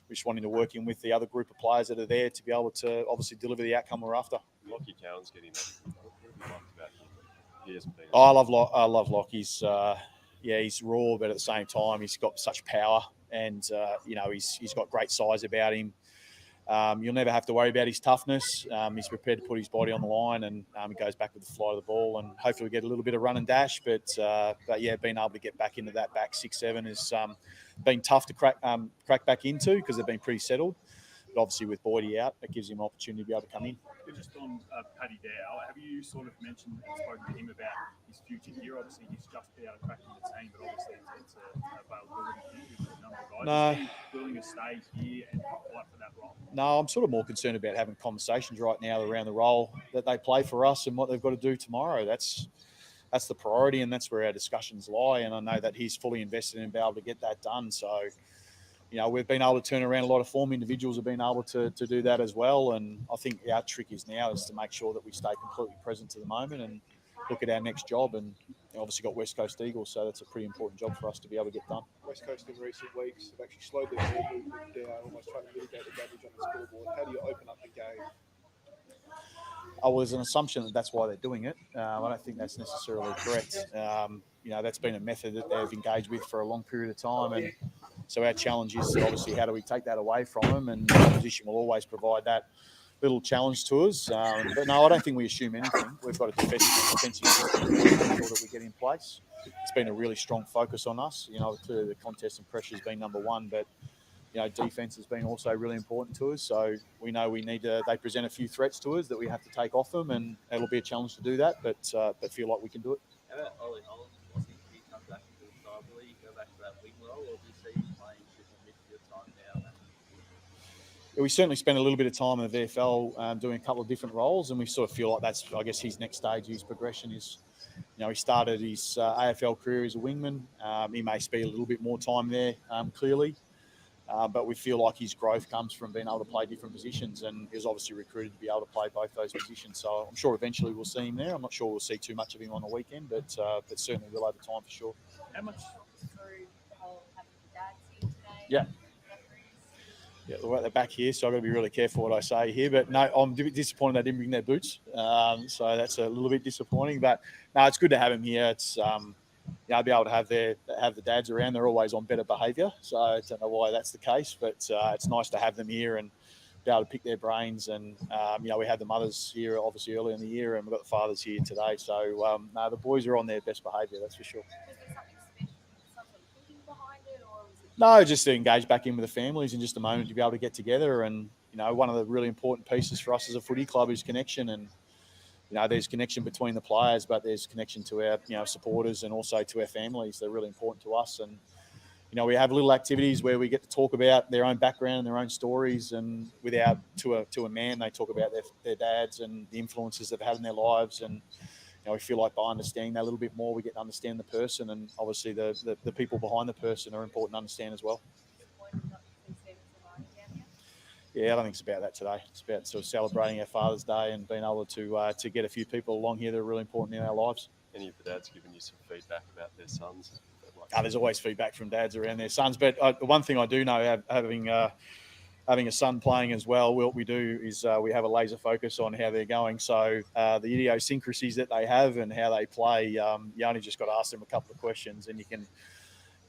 we just want him to work in with the other group of players that are there to be able to obviously deliver the outcome we're after. Lockie Cowan's getting that. What have you liked about him? He hasn't been. I love Locke. He's raw, but at the same time, he's got such power, and he's got great size about him. You'll never have to worry about his toughness. He's prepared to put his body on the line, and he goes back with the flight of the ball, and hopefully we get a little bit of run and dash. But being able to get back into that back 6-7 has been tough to crack back into because they've been pretty settled. But obviously with Boydie out, it gives him an opportunity to be able to come in. Just on Paddy Dow, have you sort of mentioned and spoken to him about his future here? Obviously, he's just out of cracking the team, but obviously it's availability with a number of guys. Is he willing to stay here and fight for that role? No, I'm sort of more concerned about having conversations right now around the role that they play for us and what they've got to do tomorrow. That's the priority, and that's where our discussions lie. And I know that he's fully invested in being able to get that done. So, we've been able to turn around a lot of form. Individuals have been able to do that as well. And I think our trick is to make sure that we stay completely present to the moment and look at our next job. And obviously got West Coast Eagles, so that's a pretty important job for us to be able to get done. West Coast in recent weeks have actually slowed their ball movement down, almost trying to mitigate the damage on the scoreboard. How do you open up the game? There's an assumption that that's why they're doing it. I don't think that's necessarily correct. That's been a method that they've engaged with for a long period of time, and so our challenge is obviously how do we take that away from them, and the opposition will always provide that little challenge to us. But no, I don't think we assume anything. We've got a defensive system to make sure that we get in place. It's been a really strong focus on us. Clearly the contest and pressure has been number one, but defense has been also really important to us. So we know we need to. They present a few threats to us that we have to take off them, and it'll be a challenge to do that. But feel like we can do it. How about Ollie Holland? Do you think he comes back into the side? Will he go back to that wing role, or do you see him playing midfield time now? We certainly spent a little bit of time in the VFL doing a couple of different roles, and we sort of feel like that's, I guess, his next stage, his progression is. He started his AFL career as a wingman. He may spend a little bit more time there, clearly. But we feel like his growth comes from being able to play different positions, and he was obviously recruited to be able to play both those positions. So I'm sure eventually we'll see him there. I'm not sure we'll see too much of him on the weekend, but certainly we'll over time for sure. How much? Through the whole having the dad team today. Yeah. Yeah, they're back here, so I've got to be really careful what I say here. But no, I'm a bit disappointed they didn't bring their boots. So that's a little bit disappointing. But no, it's good to have them here. It's be able to have the dads around. They're always on better behaviour, so I don't know why that's the case. But it's nice to have them here and be able to pick their brains. And we had the mothers here obviously early in the year, and we've got the fathers here today. So the boys are on their best behaviour, that's for sure. No, just to engage back in with the families in just a moment to be able to get together. And, one of the really important pieces for us as a footy club is connection. And, there's connection between the players, but there's connection to our, supporters and also to our families. They're really important to us. And, we have little activities where we get to talk about their own background, their own stories, and to a man, they talk about their dads and the influences they've had in their lives. And, we feel like by understanding that a little bit more, we get to understand the person, and obviously the people behind the person are important to understand as well. Yeah, I don't think it's about that today. It's about sort of celebrating our Father's Day and being able to get a few people along here that are really important in our lives. Any of the dads giving you some feedback about their sons? There's always feedback from dads around their sons, but the one thing I do know, having a son playing as well, what we do is we have a laser focus on how they're going. So the idiosyncrasies that they have and how they play, you only just got to ask them a couple of questions, and you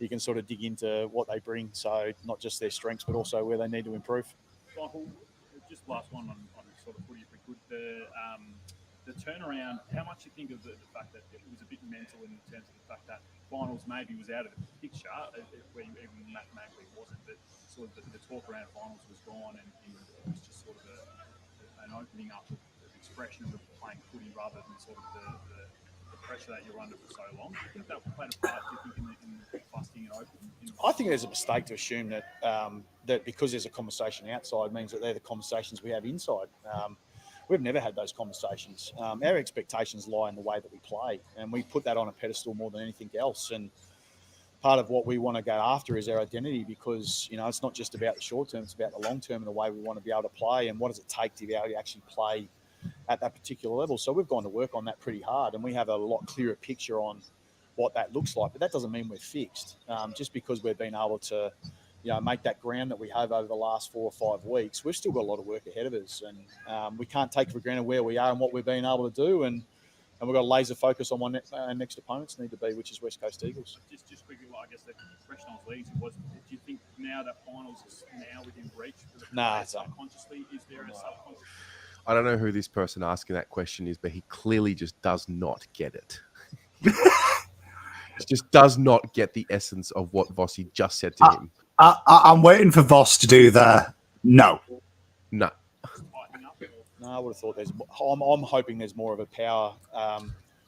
can sort of dig into what they bring. So not just their strengths, but also where they need to improve. Michael, just last one on sort of footy, if we could. The turnaround, how much you think of the fact that it was a bit mental in terms of the fact that finals maybe was out of the picture, where you even mathematically wasn't, but sort of the talk around finals was gone, and it was just sort of an opening up of expression of playing footy rather than sort of the pressure that you're under for so long. Do you think that played a part, do you think, in busting it open? I think there's a mistake to assume that that because there's a conversation outside means that they're the conversations we have inside. We've never had those conversations. Our expectations lie in the way that we play, and we put that on a pedestal more than anything else. And part of what we want to go after is our identity, because it's not just about the short term; it's about the long term and the way we want to be able to play, and what does it take to be able to actually play at that particular level. So we've gone to work on that pretty hard, and we have a lot clearer picture on what that looks like. But that doesn't mean we're fixed. Just because we've been able to make that ground that we have over the last 4 or 5 weeks, we've still got a lot of work ahead of us, and we can't take for granted where we are and what we've been able to do, and we've got a laser focus on what our next opponents need to be, which is West Coast Eagles. Just quickly, I guess the question I was leading to was, do you think now that finals is now within reach for the players subconsciously? Is there a subconscious? I don't know who this person asking that question is, but he clearly just does not get it. He just does not get the essence of what Vossi just said to him. I'm waiting for Voss to do the no. No, I would have thought I'm hoping there's more of a power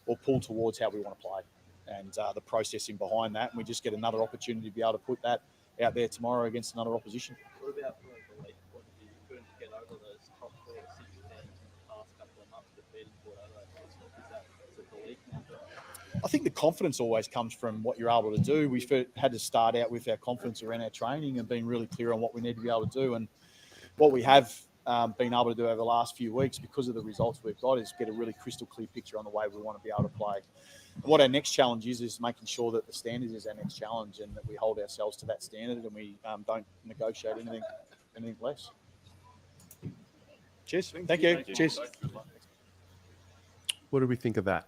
or pull towards how we want to play, and the processing behind that. And we just get another opportunity to be able to put that out there tomorrow against another opposition. What about from a belief point of view? You couldn't get over those top 4 or 6 teams in the past couple of months that beat Port Adelaide. Is that a belief now? I think the confidence always comes from what you're able to do. We've had to start out with our confidence around our training and being really clear on what we need to be able to do. And what we have been able to do over the last few weeks, because of the results we've got, is get a really crystal clear picture on the way we want to be able to play. And what our next challenge is making sure that the standard is our next challenge, and that we hold ourselves to that standard, and we don't negotiate anything less. Cheers. Thank you. Cheers. What do we think of that?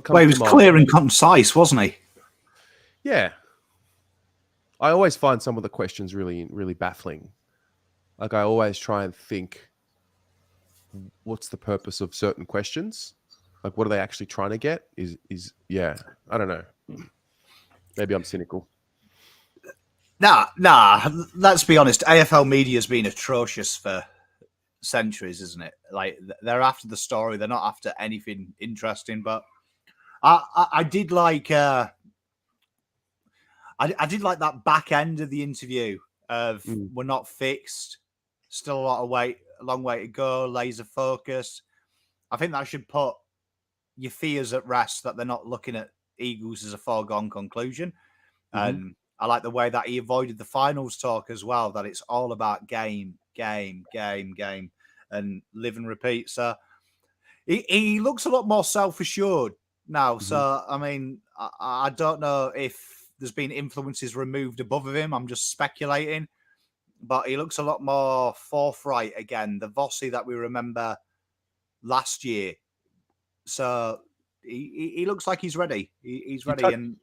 Well, he was clear and concise, wasn't he? Yeah. I always find some of the questions really, really baffling. Like, I always try and think, what's the purpose of certain questions? Like, what are they actually trying to get? Yeah, I don't know. Maybe I'm cynical. Nah. Let's be honest. AFL media has been atrocious for centuries, isn't it? Like, they're after the story. They're not after anything interesting. But I did like I did like that back end of the interview of we're not fixed, still a long way to go, laser focus. I think that should put your fears at rest, that they're not looking at Eagles as a foregone conclusion. And I like the way that he avoided the finals talk as well, that it's all about game, and live and repeat. So he looks a lot more self-assured now. So, I mean, I don't know if there's been influences removed above of him. I'm just speculating. But he looks a lot more forthright again, the Vossi that we remember last year. So he looks like he's ready. He's ready. And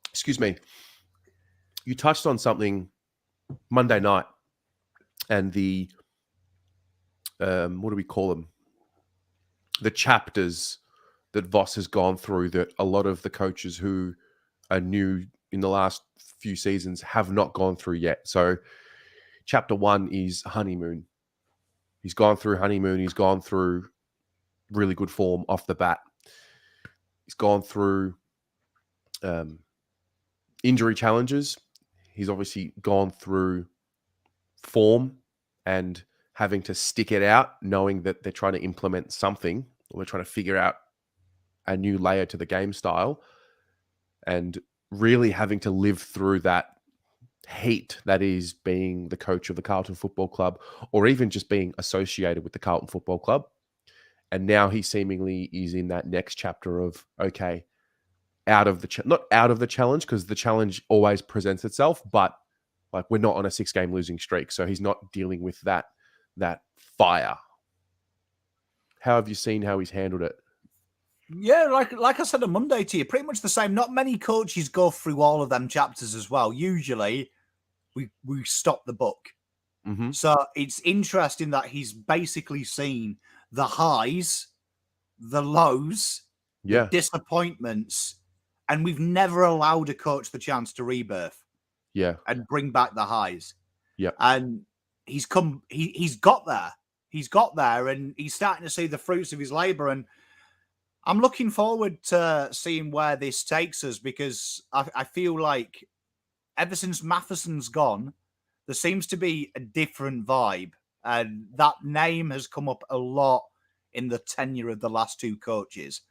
excuse me. You touched on something Monday night, and the what do we call them? The chapters that Voss has gone through, that a lot of the coaches who are new in the last few seasons have not gone through yet. So chapter 1 is honeymoon. He's gone through honeymoon. He's gone through really good form off the bat. He's gone through injury challenges. He's obviously gone through form and having to stick it out, knowing that they're trying to implement something, or they're trying to figure out a new layer to the game style, and really having to live through that heat that is being the coach of the Carlton Football Club, or even just being associated with the Carlton Football Club. And now he seemingly is in that next chapter of, okay, out of the not out of the challenge, because the challenge always presents itself, but like, we're not on a 6-game losing streak, so he's not dealing with that fire. How have you seen how he's handled it? Yeah, like I said on Monday to you, pretty much the same. Not many coaches go through all of them chapters as well. Usually, we stop the book. Mm-hmm. So it's interesting that he's basically seen the highs, the lows, the disappointments, and we've never allowed a coach the chance to rebirth. Yeah. And bring back the highs. Yeah. And he's got there. He's got there, and he's starting to see the fruits of his labor. And I'm looking forward to seeing where this takes us, because I feel like ever since Matheson's gone, there seems to be a different vibe. And that name has come up a lot in the tenure of the last two coaches.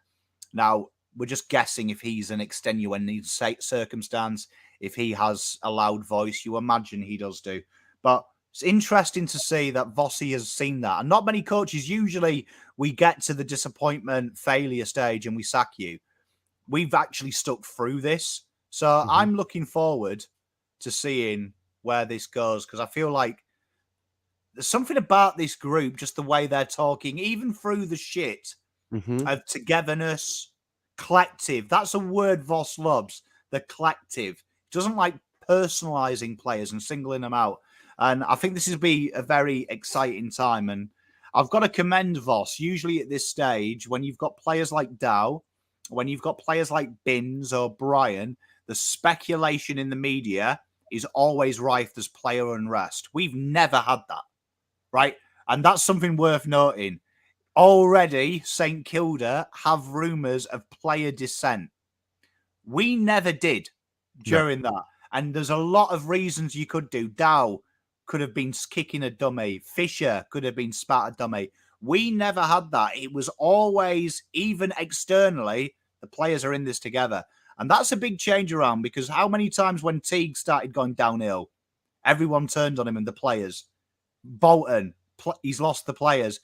Now, we're just guessing if he's an extenuating circumstance, if he has a loud voice. You imagine he does do. But it's interesting to see that Vossi has seen that. And not many coaches, usually we get to the disappointment, failure stage and we sack you. We've actually stuck through this. So I'm looking forward to seeing where this goes, because I feel like there's something about this group, just the way they're talking, even through the shit, of togetherness, collective. That's a word Voss loves, the collective. Doesn't like personalizing players and singling them out. And I think this will be a very exciting time. And I've got to commend Voss. Usually at this stage, when you've got players like Dow, when you've got players like Binns or Brian, the speculation in the media is always rife. There's player unrest. We've never had that, right? And that's something worth noting. Already, St Kilda have rumours of player dissent. We never did during that. And there's a lot of reasons you could do. Dow could have been kicking a dummy. Fisher could have been spat a dummy. We never had that. It was always, even externally, the players are in this together. And that's a big change around, because how many times when Teague started going downhill, everyone turned on him and the players. Bolton, he's lost the players.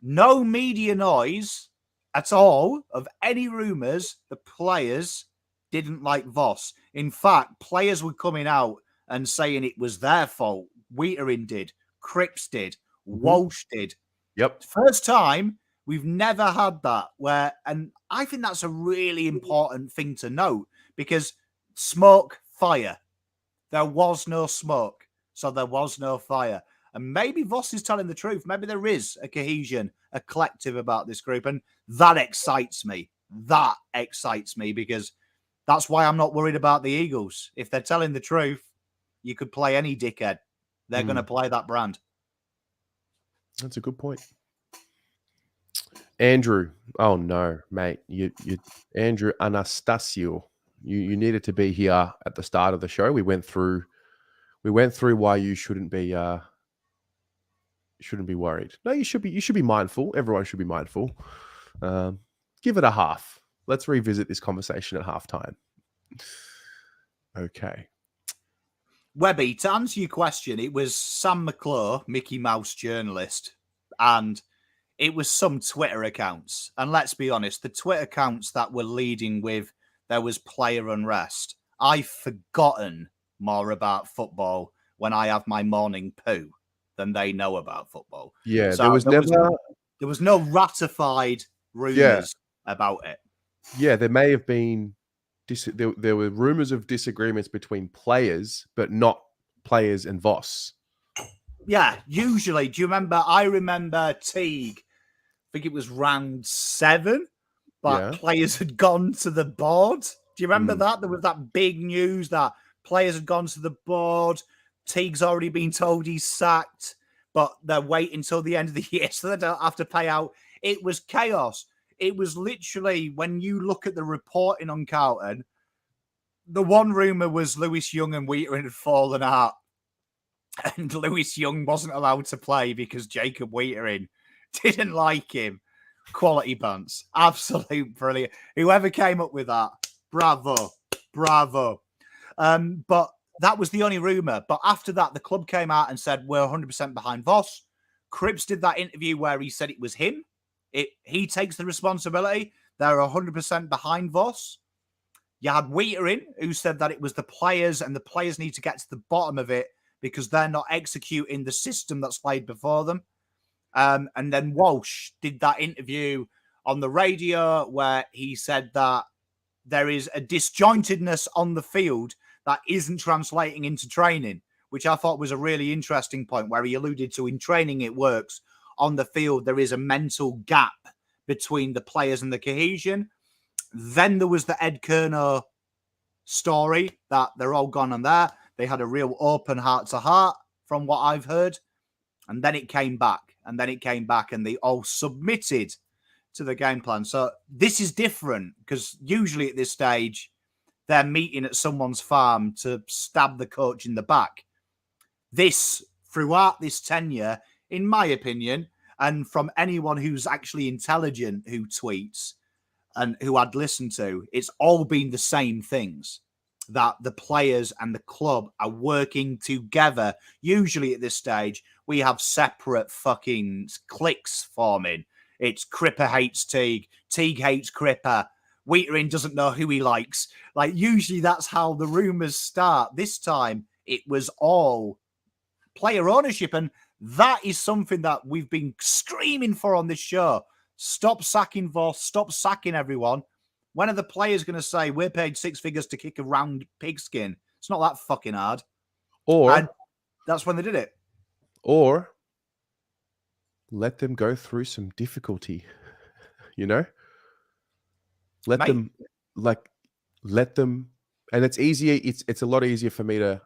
No media noise at all of any rumours the players didn't like Voss. In fact, players were coming out and saying it was their fault. Wheatering did. Cripps did. Walsh did. Yep. First time we've never had that where, and I think that's a really important thing to note, because smoke, fire. There was no smoke, so there was no fire. And maybe Voss is telling the truth. Maybe there is a cohesion, a collective about this group. And that excites me. That excites me, because that's why I'm not worried about the Eagles. If they're telling the truth, you could play any dickhead. They're going to play that brand. That's a good point. Andrew. Oh, no, mate. You Andrew Anastasio. You needed to be here at the start of the show. We went through why you shouldn't be worried. No, you should be mindful. Everyone should be mindful. Give it a half. Let's revisit this conversation at halftime. Okay. Webby, to answer your question, it was Sam McClure, Mickey Mouse journalist, and it was some Twitter accounts. And let's be honest, the Twitter accounts that were leading with there was player unrest. I've forgotten more about football when I have my morning poo than they know about football. Yeah, so there was no ratified rumours about it. Yeah, there may have been there were rumours of disagreements between players, but not players and Voss. Yeah, usually. Do you remember? I remember Teague. I think it was round 7, but players had gone to the board. Do you remember that? There was that big news that players had gone to the board. Teague's already been told he's sacked, but they're waiting until the end of the year so they don't have to pay out. It was chaos. It was literally, when you look at the reporting on Carlton, the one rumour was Lewis Young and Wheater had fallen out. And Lewis Young wasn't allowed to play because Jacob Wheatering didn't like him. Quality pants. Absolute brilliant. Whoever came up with that, bravo. Bravo. But that was the only rumour. But after that, the club came out and said, we're 100% behind Voss. Cripps did that interview where he said it was him. He takes the responsibility. They're 100% behind Voss. You had Wheatering, who said that it was the players, and the players need to get to the bottom of it because they're not executing the system that's laid before them. And then Walsh did that interview on the radio where he said that there is a disjointedness on the field that isn't translating into training, which I thought was a really interesting point, where he alluded to in training it works. On the field, there is a mental gap between the players and the cohesion. Then there was the Ed Kerno story that they're all gone on there. They had a real open heart-to-heart from what I've heard. And then it came back. And they all submitted to the game plan. So this is different because usually at this stage, they're meeting at someone's farm to stab the coach in the back. This, throughout this tenure, in my opinion, and from anyone who's actually intelligent who tweets and who I'd listen to, it's all been the same things, that the players and the club are working together. Usually at this stage, we have separate fucking cliques forming. It's Cripper hates Teague, Teague hates Cripper, Wheatering doesn't know who he likes. Like, usually that's how the rumours start. This time, it was all player ownership, and that is something that we've been screaming for on this show. Stop sacking Voss, stop sacking everyone. When are the players going to say, we're paid 6 figures to kick a round pigskin? It's not that fucking hard. And that's when they did it. Or let them go through some difficulty, you know? Let them, and it's easier. It's a lot easier for me to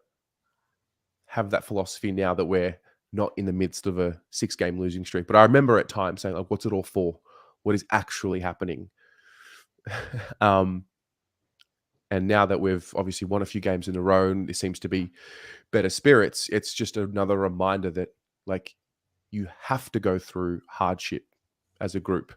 have that philosophy now that we're not in the midst of a 6-game losing streak. But I remember at times saying, like, what's it all for? What is actually happening? And now that we've obviously won a few games in a row and there seems to be better spirits, it's just another reminder that, like, you have to go through hardship as a group.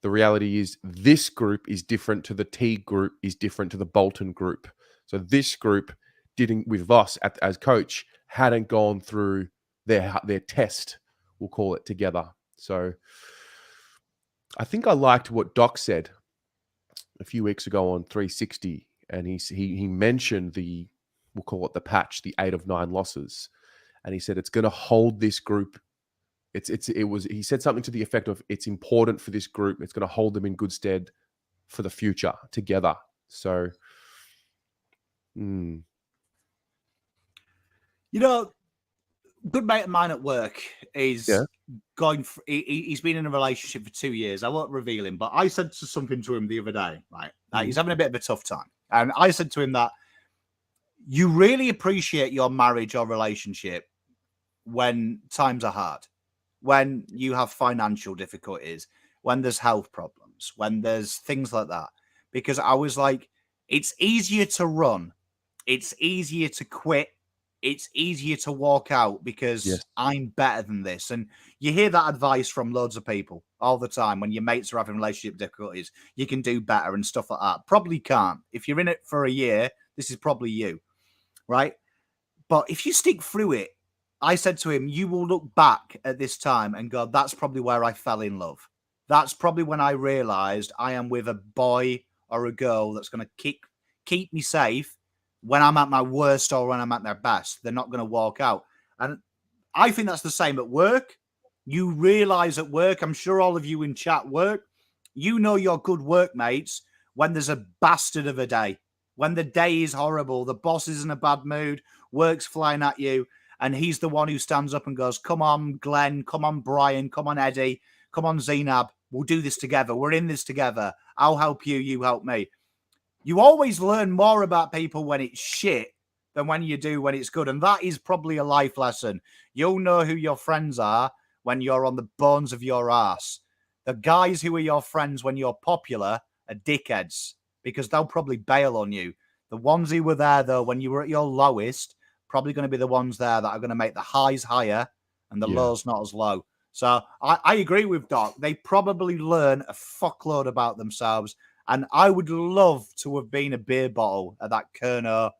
The reality is this group is different to the T group, is different to the Bolton group. So this group didn't, with Voss as coach, hadn't gone through their test, we'll call it, together. So I think I liked what Doc said a few weeks ago on 360, and he mentioned we'll call it the patch, the 8 of 9 losses, and he said it's going to hold this group. He said something to the effect of, it's important for this group. It's going to hold them in good stead for the future together. So, you know, good mate of mine at work is going. He's been in a relationship for 2 years. I won't reveal him, but I said something to him the other day. Right, he's having a bit of a tough time, and I said to him that you really appreciate your marriage or relationship when times are hard, when you have financial difficulties, when there's health problems, when there's things like that. Because I was like, it's easier to run, it's easier to quit, it's easier to walk out because I'm better than this. And you hear that advice from loads of people all the time when your mates are having relationship difficulties. You can do better and stuff like that. Probably can't. If you're in it for a year, this is probably you, right? But if you stick through it, I said to him, you will look back at this time and go, that's probably where I fell in love. That's probably when I realized I am with a boy or a girl that's going to keep me safe when I'm at my worst or when I'm at their best. They're not going to walk out. And I think that's the same at work. You realize at work, I'm sure all of you in chat work, you know your good workmates when there's a bastard of a day, when the day is horrible, the boss is in a bad mood, work's flying at you, and he's the one who stands up and goes, come on, Glenn, come on, Brian, come on, Eddie, come on, Zainab, we'll do this together. We're in this together. I'll help you, you help me. You always learn more about people when it's shit than when you do when it's good. And that is probably a life lesson. You'll know who your friends are when you're on the bones of your ass. The guys who are your friends when you're popular are dickheads because they'll probably bail on you. The ones who were there, though, when you were at your lowest, probably going to be the ones there that are going to make the highs higher and the lows not as low. So I agree with Doc. They probably learn a fuckload about themselves. And I would love to have been a beer bottle at that Kerno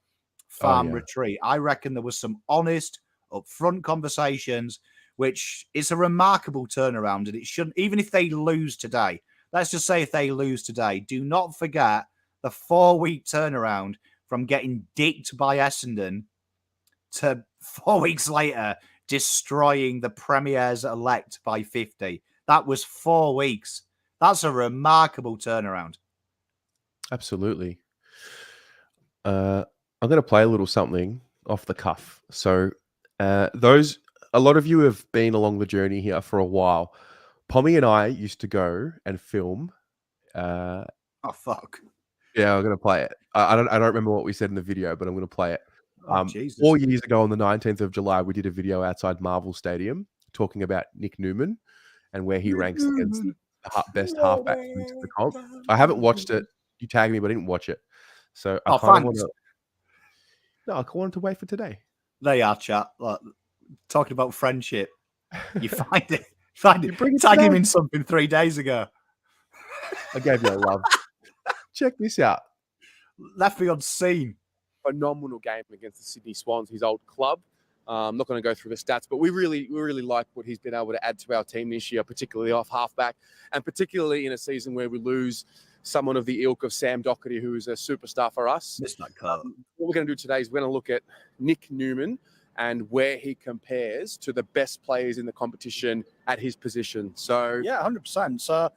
farm retreat. I reckon there was some honest, upfront conversations, which is a remarkable turnaround. And it shouldn't, even if they lose today, let's just say if they lose today, do not forget the 4-week turnaround from getting dicked by Essendon to 4 weeks later destroying the Premiers elect by 50. That was 4 weeks. That's a remarkable turnaround. Absolutely. I'm going to play a little something off the cuff. So a lot of you have been along the journey here for a while. Pommy and I used to go and film. Oh, fuck. Yeah, I'm going to play it. I don't remember what we said in the video, but I'm going to play it. Jesus. 4 years ago on the 19th of July, we did a video outside Marvel Stadium talking about Nick Newman and where he ranks against the best halfbacks into the comp. I haven't watched it. You tagged me, but I didn't watch it. So I kind of want to... No, I wanted to wait for today. They are, chat. Like, talking about friendship. You find it. Tag him in something 3 days ago. I gave you a love. Check this out. Left me on scene. Phenomenal game against the Sydney Swans, his old club. I'm not going to go through the stats, but we really like what he's been able to add to our team this year, particularly off halfback, and particularly in a season where we lose someone of the ilk of Sam Docherty, who is a superstar for us. What we're going to do today is we're going to look at Nick Newman and where he compares to the best players in the competition at his position. So yeah, 100%. So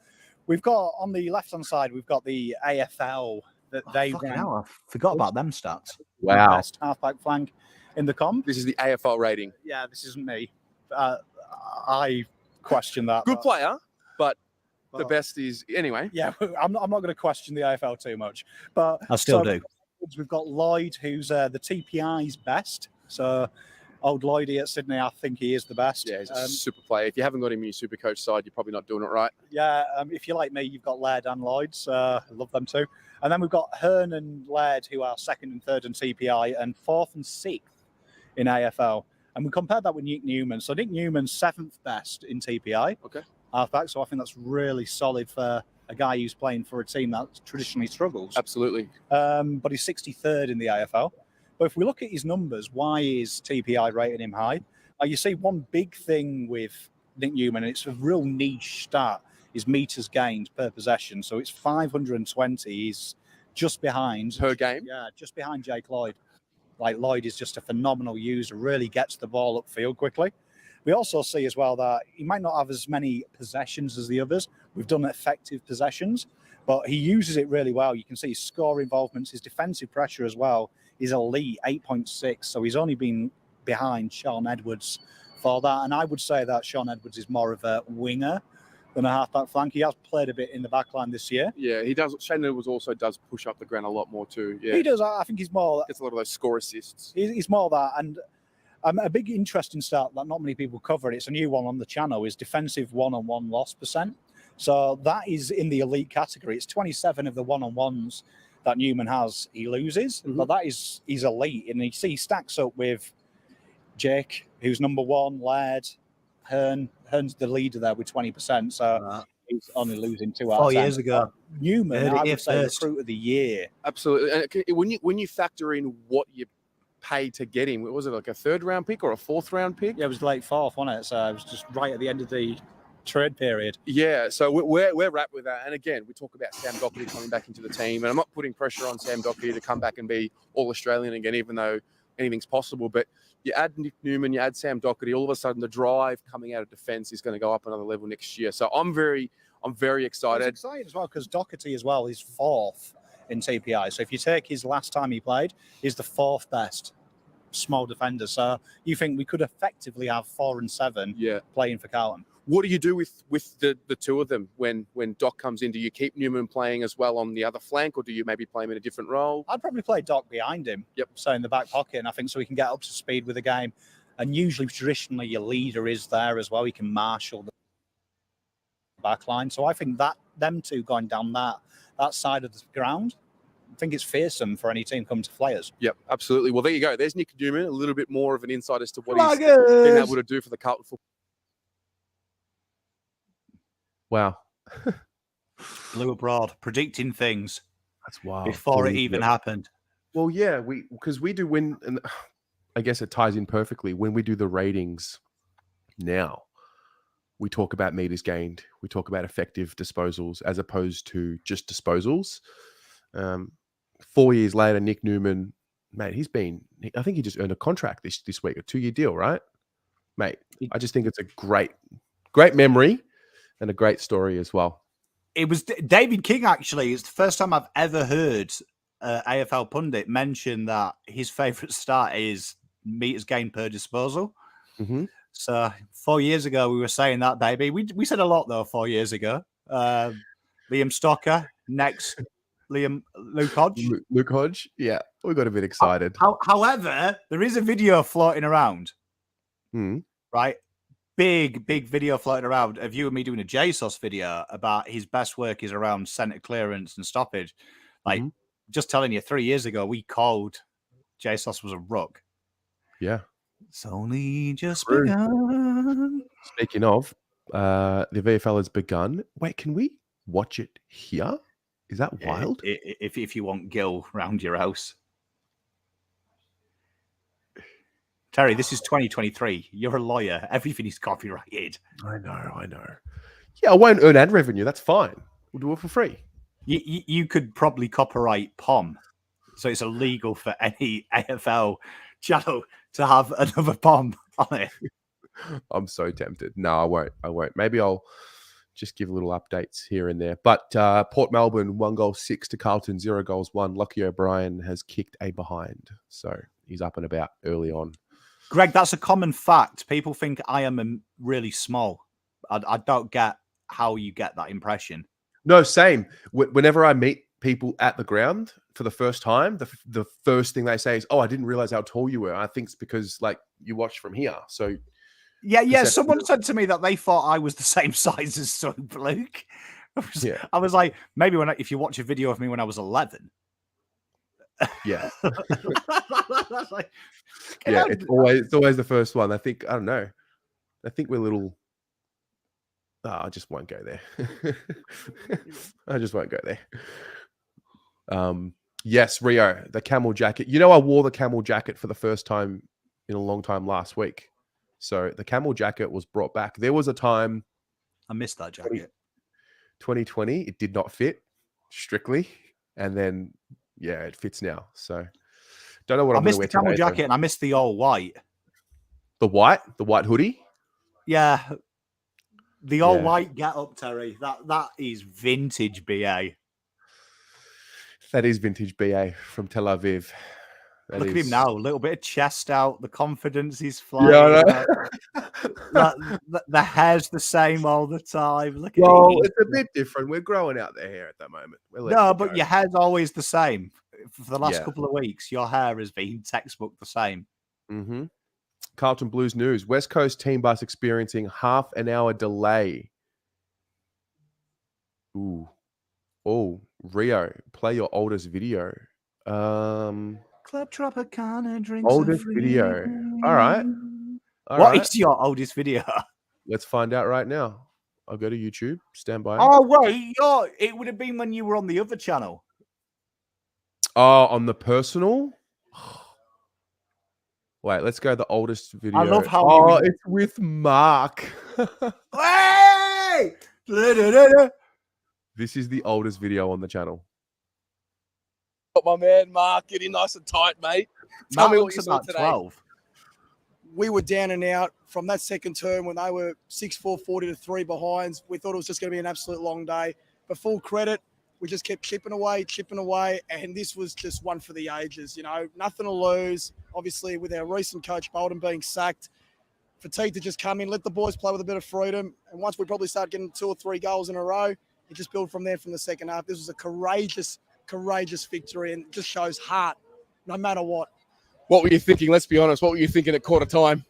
we've got on the left-hand side, we've got the AFL that they ran. I forgot about them stats. Wow. Best halfback flank in the comp. This is the AFL rating. Yeah, this isn't me. I question that. Good player, but the best is anyway. Yeah, I'm not going to question the AFL too much, but I still do. We've got Lloyd, who's the TPI's best. So old Lloydie at Sydney, I think he is the best. Yeah, he's a super player. If you haven't got him in your super coach side, you're probably not doing it right. Yeah, if you're like me, you've got Laird and Lloyd. So I love them too. And then we've got Hearn and Laird, who are second and third in TPI and fourth and sixth in AFL. And we compared that with Nick Newman. So Nick Newman's seventh best in TPI. Okay. Halfback. So I think that's really solid for a guy who's playing for a team that traditionally struggles. Absolutely. But he's 63rd in the AFL. But if we look at his numbers, why is TPI rating him high? You see one big thing with Nick Newman, and it's a real niche stat, is meters gained per possession. So it's 520. He's just behind. Per game? Yeah, just behind Jake Lloyd. Like, Lloyd is just a phenomenal user, really gets the ball upfield quickly. We also see as well that he might not have as many possessions as the others. We've done effective possessions, but he uses it really well. You can see his score involvements, his defensive pressure as well is elite, 8.6. So he's only been behind Sean Edwards for that. And I would say that Sean Edwards is more of a winger than a halfback flank. He has played a bit in the back line this year. Yeah, he does. Shane Edwards also does push up the ground a lot more too. Yeah, he does. I think he's more. Gets a lot of those score assists. He's more that. And a big interesting stat that not many people cover, it's a new one on the channel, is defensive one-on-one loss percent. So that is in the elite category. It's 27 of the one-on-ones that Newman has, he loses. Mm-hmm. But he's elite. And you see, he stacks up with Jake, who's number one, Laird, Hearn's the leader there with 20%. So he's only losing 2 out of 10. 4 years ago. Newman, I would say, recruit of the year. Absolutely. And when you factor in what you pay to get him, was it like a 3rd round pick or a 4th round pick? Yeah, it was late 4th, wasn't it? So it was just right at the end of the trade period. Yeah, so we're wrapped with that. And again, we talk about Sam Docherty coming back into the team, and I'm not putting pressure on Sam Docherty to come back and be all Australian again, even though anything's possible. But you add Nick Newman, you add Sam Docherty, all of a sudden the drive coming out of defence is going to go up another level next year. So I'm very excited. It's exciting as well because Docherty as well is 4th in TPI. So if you take his last time he played, he's the 4th best small defenders. So you think we could effectively have 4 and 7 playing for Carlton? What do you do with the two of them when Doc comes in? Do you keep Newman playing as well on the other flank, or do you maybe play him in a different role? I'd probably play Doc behind him. Yep. So in the back pocket, and I think so we can get up to speed with the game. And usually, traditionally, your leader is there as well. He can marshal the back line. So I think that them two going down that side of the ground, I think it's fearsome for any team coming to play us. Yep, absolutely. Well, there you go. There's Nick Newman, a little bit more of an insight as to what he's been able to do for the Carlton football. Wow. Blew abroad, predicting things. That's wild. Before it even happened. Well, yeah, because we do win, and I guess it ties in perfectly. When we do the ratings now, we talk about meters gained, we talk about effective disposals as opposed to just disposals. 4 years later, Nick Newman, mate, I think he just earned a contract this week, a 2-year deal, right? Mate, I just think it's a great memory and a great story as well. It was David King, actually. It's the first time I've ever heard AFL pundit mention that his favourite stat is meters gained per disposal. Mm-hmm. So 4 years ago, we were saying that, baby. We said a lot, though, 4 years ago. Liam Stocker, next, Luke Hodge. Luke Hodge, yeah. We got a bit excited. However, there is a video floating around, right? Big video floating around of you and me doing a JSOS video about his best work is around centre clearance and stoppage. Like, just telling you, 3 years ago, we called JSOS was a ruck. Yeah. It's only just begun. Speaking of, the VFL has begun. Wait, can we watch it here? Is that wild? If you want Gil round your house. Terry, this is 2023. You're a lawyer. Everything is copyrighted. I know. Yeah, I won't earn ad revenue. That's fine. We'll do it for free. You could probably copyright POM. So it's illegal for any AFL channel to have another POM on it. I'm so tempted. No, I won't. Maybe I'll just give little updates here and there. But Port Melbourne, 1 goal 6 to Carlton, 0 goals 1. Lockie O'Brien has kicked a behind. So he's up and about early on. Greg, that's a common fact. People think I am really small. I don't get how you get that impression. No, same. Whenever I meet people at the ground for the first time, the first thing they say is, "Oh, I didn't realize how tall you were." I think it's because like you watch from here. So yeah. Someone said to me that they thought I was the same size as son Luke. I was like, maybe if you watch a video of me when I was 11. Yeah. Like, yeah, it's always the first one. I don't know. I think we're little. I just won't go there. I just won't go there. Yes, Rio, the camel jacket. You know, I wore the camel jacket for the first time in a long time last week. So the camel jacket was brought back. There was a time. I missed that jacket. 2020, it did not fit strictly. And then, yeah, it fits now. So don't know what I'm going to wear today. I missed the camel jacket and I missed the all white. The white hoodie? Yeah. The all white get up, Terry. That is vintage BA. That is vintage BA from Tel Aviv. Look at him now. A little bit of chest out. The confidence is flying. Yeah, the hair's the same all the time. Look at it's a bit different. We're growing out their hair at that moment. No, but your hair's always the same. For the last couple of weeks, your hair has been textbook the same. Mm-hmm. Carlton Blues news. West Coast team bus experiencing half an hour delay. Ooh. Oh, Rio, play your oldest video. Club Tropicana drinks. Oldest video. All right. What is your oldest video? Let's find out right now. I'll go to YouTube. Stand by. Oh, wait. It would have been when you were on the other channel. Oh, on the personal? Wait, let's go the oldest video. I love how it's with Mark. Hey! This is the oldest video on the channel. Got my man Mark getting nice and tight, mate. Tell me what you saw today. 12. We were down and out from that second term when they were 6-4, 40-3 behinds. We thought it was just going to be an absolute long day. But full credit, We just kept chipping away, and this was just one for the ages. You know, nothing to lose. Obviously, with our recent coach Bolden being sacked, fatigue to just come in, let the boys play with a bit of freedom, and once we probably start getting 2 or 3 goals in a row, it just built from there from the second half. This was a courageous victory, and it just shows heart, no matter what. What were you thinking? Let's be honest. What were you thinking at quarter time?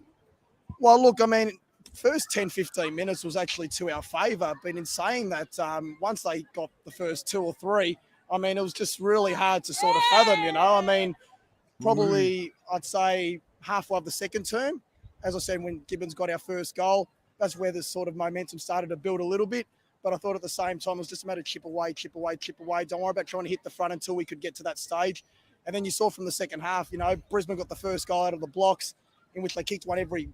Well, look, I mean, first 10, 15 minutes was actually to our favour. But in saying that, once they got the first 2 or 3, I mean, it was just really hard to sort of fathom, you know. I mean, probably I'd say halfway of the second term, as I said, when Gibbons got our first goal, that's where the sort of momentum started to build a little bit. But I thought at the same time, it was just a matter of chip away. Don't worry about trying to hit the front until we could get to that stage. And then you saw from the second half, you know, Brisbane got the first goal out of the blocks, in which they kicked one every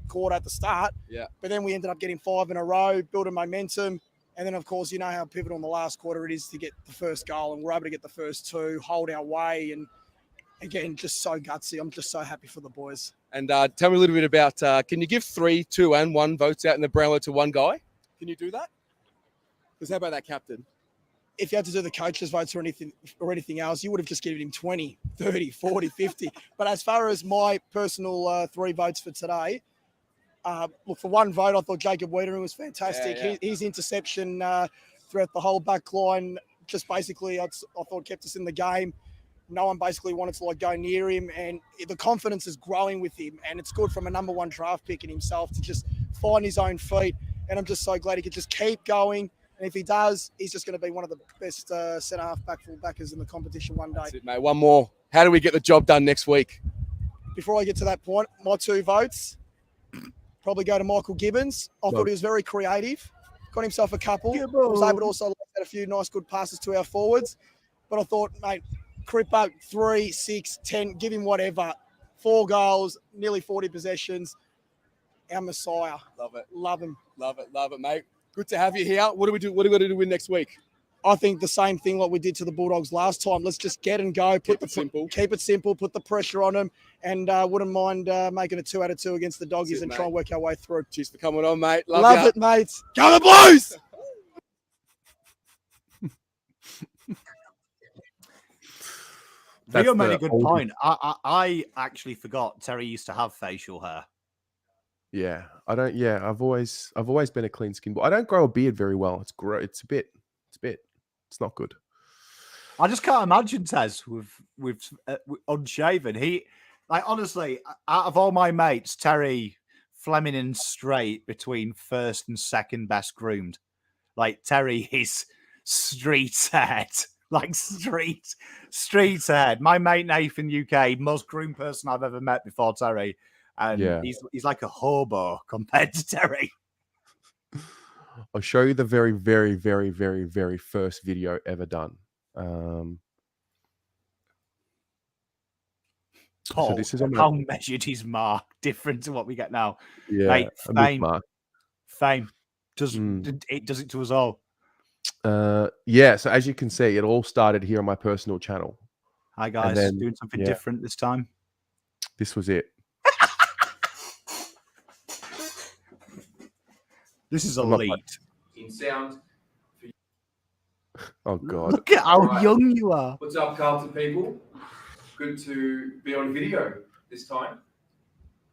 quarter at the start. Yeah. But then we ended up getting 5 in a row, building momentum. And then, of course, you know how pivotal in the last quarter it is to get the first goal. And we're able to get the first 2, hold our way. And, again, just so gutsy. I'm just so happy for the boys. And tell me a little bit about, can you give 3, 2, and 1 votes out in the Brownlow to one guy? Can you do that? Because how about that captain? If you had to do the coaches' votes or anything else, you would have just given him 20, 30, 40, 50. But as far as my personal 3 votes for today, look, for 1 vote, I thought Jacob Wiedering was fantastic. Yeah. His interception throughout the whole back line just basically, I thought, kept us in the game. No one basically wanted to go near him, and the confidence is growing with him. And it's good from a number 1 draft pick in himself to just find his own feet. And I'm just so glad he could just keep going. And if he does, he's just going to be one of the best centre-half full-backers in the competition one day. That's it, mate. 1 more. How do we get the job done next week? Before I get to that point, my 2 votes probably go to Michael Gibbons. I thought he was very creative. Got himself a couple. Was able to also let a few nice, good passes to our forwards. But I thought, mate, Cripper, 3, 6, 10, give him whatever. 4 goals, nearly 40 possessions. Our Messiah. Love it. Love him. Love it, mate. Good to have you here. What do we do? What are we going to do next week? I think the same thing what we did to the Bulldogs last time. Let's just get and go. Keep it simple. Put the pressure on them, and wouldn't mind making a 2 out of 2 against the Doggies and try and work our way through. Cheers for coming on, mate. Love it, mate. Go the Blues! Rio made a good point. I actually forgot Terry used to have facial hair. Yeah, I don't. Yeah, I've always been a clean skin boy. I don't grow a beard very well. It's not good. I just can't imagine Tez with unshaven. He, like, honestly, out of all my mates, Terry, Fleming, and Straight between first and second best groomed. Like, Terry is street ahead. Like, street ahead. My mate Nathan, UK, most groomed person I've ever met before Terry. And he's like a hobo compared to Terry. I'll show you the very, very, very, very, very first video ever done. Paul, so this is how measured his mark, different to what we get now. Yeah, like, fame does it to us all. Yeah, so as you can see, it all started here on my personal channel. Hi guys, doing something different this time. This was it. This is elite. In sound. Oh God! Look at how young you are. What's up, Carlton people? Good to be on video this time.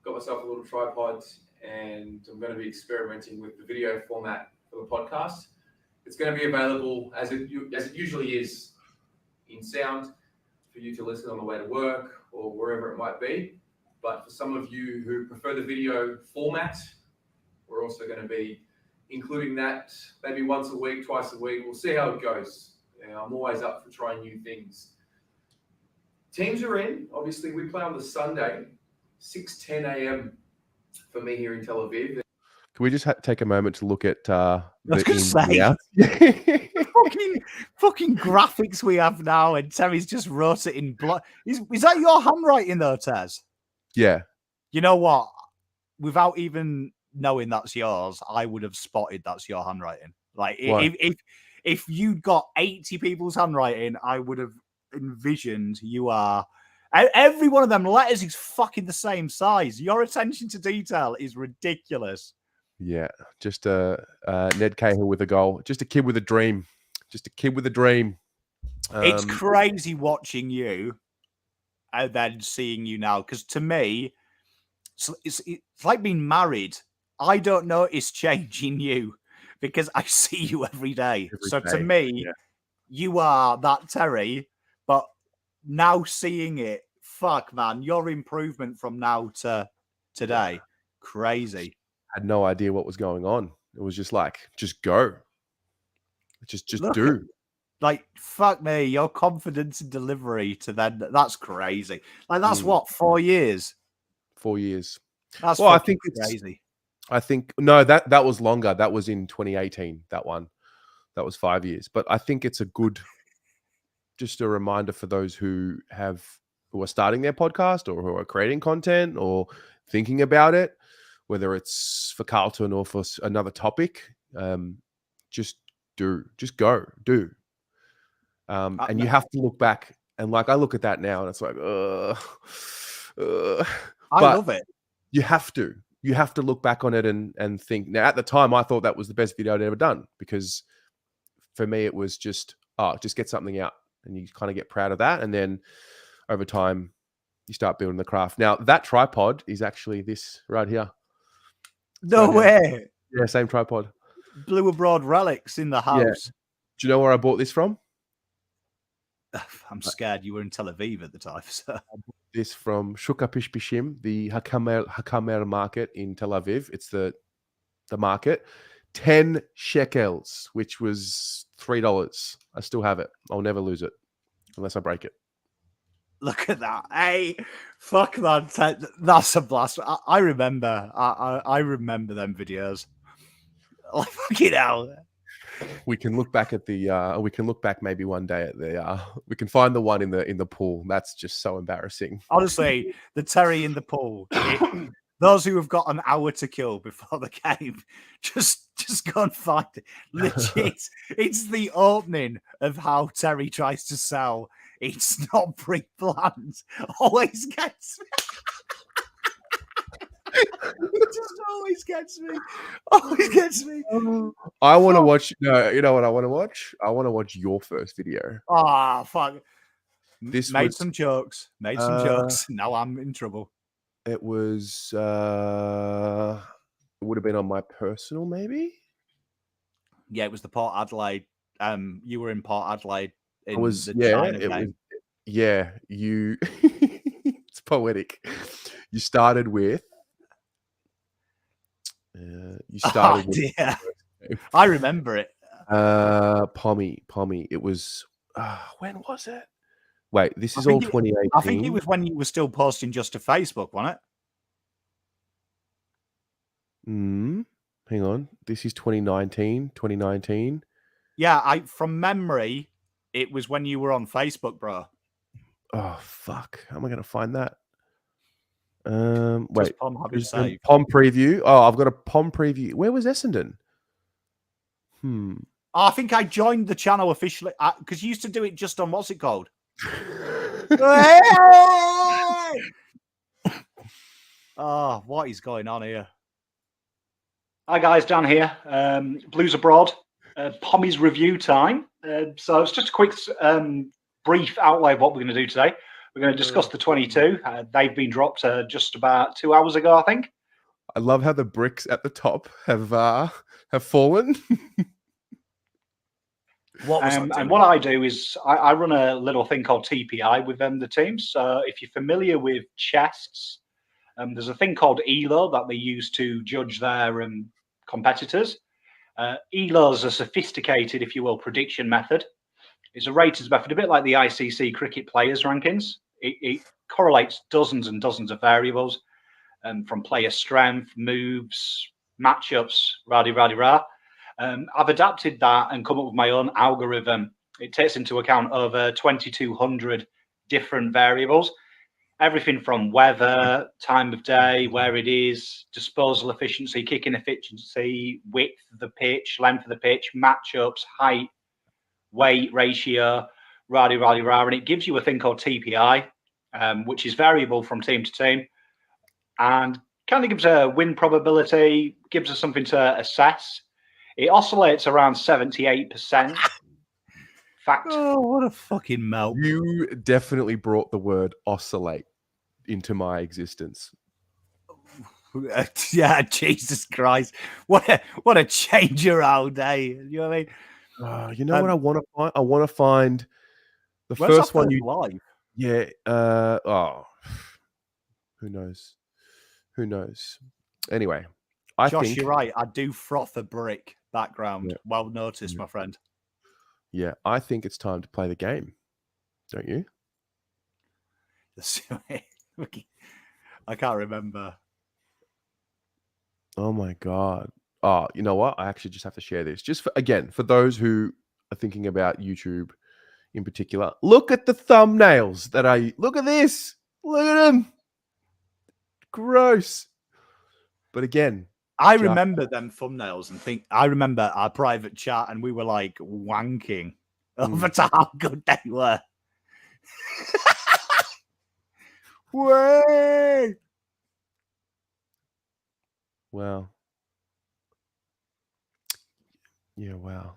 Got myself a little tripod, and I'm going to be experimenting with the video format for the podcast. It's going to be available as it usually is in sound for you to listen on the way to work or wherever it might be. But for some of you who prefer the video format, we're also going to be including that maybe once a week, twice a week. We'll see how it goes. I'm always up for trying new things. Teams are in. Obviously, we play on the Sunday, 6:10 a.m. for me here in Tel Aviv. Can we just take a moment to look at I was going to say, fucking graphics we have now, and Terry's just wrote it in blood. Is that your handwriting though, Tez? Yeah. You know what? Without even knowing that's yours, I would have spotted that's your handwriting. Like, if you'd got 80 people's handwriting, I would have envisioned you are. Every one of them letters is fucking the same size. Your attention to detail is ridiculous. Yeah, just Ned Cahill with a goal. Just a kid with a dream. just a kid with a dream. It's crazy watching you and then seeing you now. Because to me, it's like being married. I don't notice change in you because I see you every day. To me, you are that Terry, but now seeing it, fuck, man, your improvement from now to today, crazy. I had no idea what was going on. It was just like, just go. Just do. Like, fuck me, your confidence in delivery to then, that's crazy. Like, that's what, 4 years? 4 years. That's I think crazy. I think, no, that was longer. That was in 2018, that one. That was 5 years. But I think it's a good, just a reminder for those who are starting their podcast or who are creating content or thinking about it, whether it's for Carlton or for another topic, just go, do. And you have to look back, and like I look at that now, and it's like, I love it. You have to look back on it and think. Now, at the time, I thought that was the best video I'd ever done because for me, it was just get something out, and you kind of get proud of that, and then over time, you start building the craft. Now, that tripod is actually this right here. No way. Yeah, same tripod. Blue Abroad relics in the house. Yeah. Do you know where I bought this from? I'm scared you were in Tel Aviv at the time. So. I bought this from Shuka Pishpishim, the Hakamer market in Tel Aviv. It's the market. 10 shekels, which was $3. I still have it. I'll never lose it unless I break it. Look at that. Hey, fuck that. That's a blast. I remember. I remember them videos. Like, fucking hell. We can look back at we can look back maybe one day at we can find the one in the pool. That's just so embarrassing. Honestly, the Terry in the pool. Those who have got an hour to kill before the game, just go and find it. Legit, it's the opening of how Terry tries to sell. It's not pre-planned. Always gets me. It just always gets me. Always gets me. I want to watch. No, you know what I want to watch? I want to watch your first video. Ah, fuck. This made some jokes. Made some jokes. Now I'm in trouble. It was. It would have been on my personal, maybe. Yeah, it was the Port Adelaide. You were in Port Adelaide. It was. Yeah, you. It's poetic. You started with. You started. Oh, dear. I remember it. Pommy. It was. When was it? Wait, this is all 2018. I think it was when you were still posting just to Facebook, wasn't it? Hang on. This is 2019. Yeah, from memory, it was when you were on Facebook, bro. Oh fuck! How am I going to find that? Wait. Pom preview. Oh, I've got a Pom preview. Where was Essendon? I think I joined the channel officially because you used to do it just on what's it called? Oh, what is going on here? Hi guys, Dan here. Blues Abroad. Pommy's review time. So it's just a quick brief outlay of what we're going to do today. We're going to discuss the 22. They've been dropped just about 2 hours ago, I think. I love how the bricks at the top have fallen. And what I do is I run a little thing called TPI with the teams. So if you're familiar with chests, there's a thing called ELO that they use to judge their competitors. ELO is a sophisticated, if you will, prediction method. It's a ratings method, a bit like the ICC cricket players rankings. It correlates dozens and dozens of variables from player strength, moves, matchups, rah-de-rah-de-rah. I've adapted that and come up with my own algorithm. It takes into account over 2,200 different variables. Everything from weather, time of day, where it is, disposal efficiency, kicking efficiency, width of the pitch, length of the pitch, matchups, height, weight ratio, rah-de-rah-de-rah. And it gives you a thing called TPI, which is variable from team to team. And kind of gives a win probability, gives us something to assess. It oscillates around 78%. Fact. Oh, what a fucking melt. You definitely brought the word oscillate into my existence. Yeah, Jesus Christ. What a change around, eh? You know what I mean? You know what I want to find? I want to find the Where's first our one first you. live? Yeah. Who knows? Who knows? Anyway, I Josh, think. you're right. I do froth a brick background. Yeah. Well noticed, Yeah. my friend. Yeah, I think it's time to play the game. Don't you? I can't remember. Oh my god. Oh, you know what? I actually just have to share this. Just for those who are thinking about YouTube in particular. Look at the thumbnails look at this. Look at them. Gross. But again, I remember them thumbnails and I remember our private chat and we were like wanking over to how good they were. Way. Wow. Yeah, wow.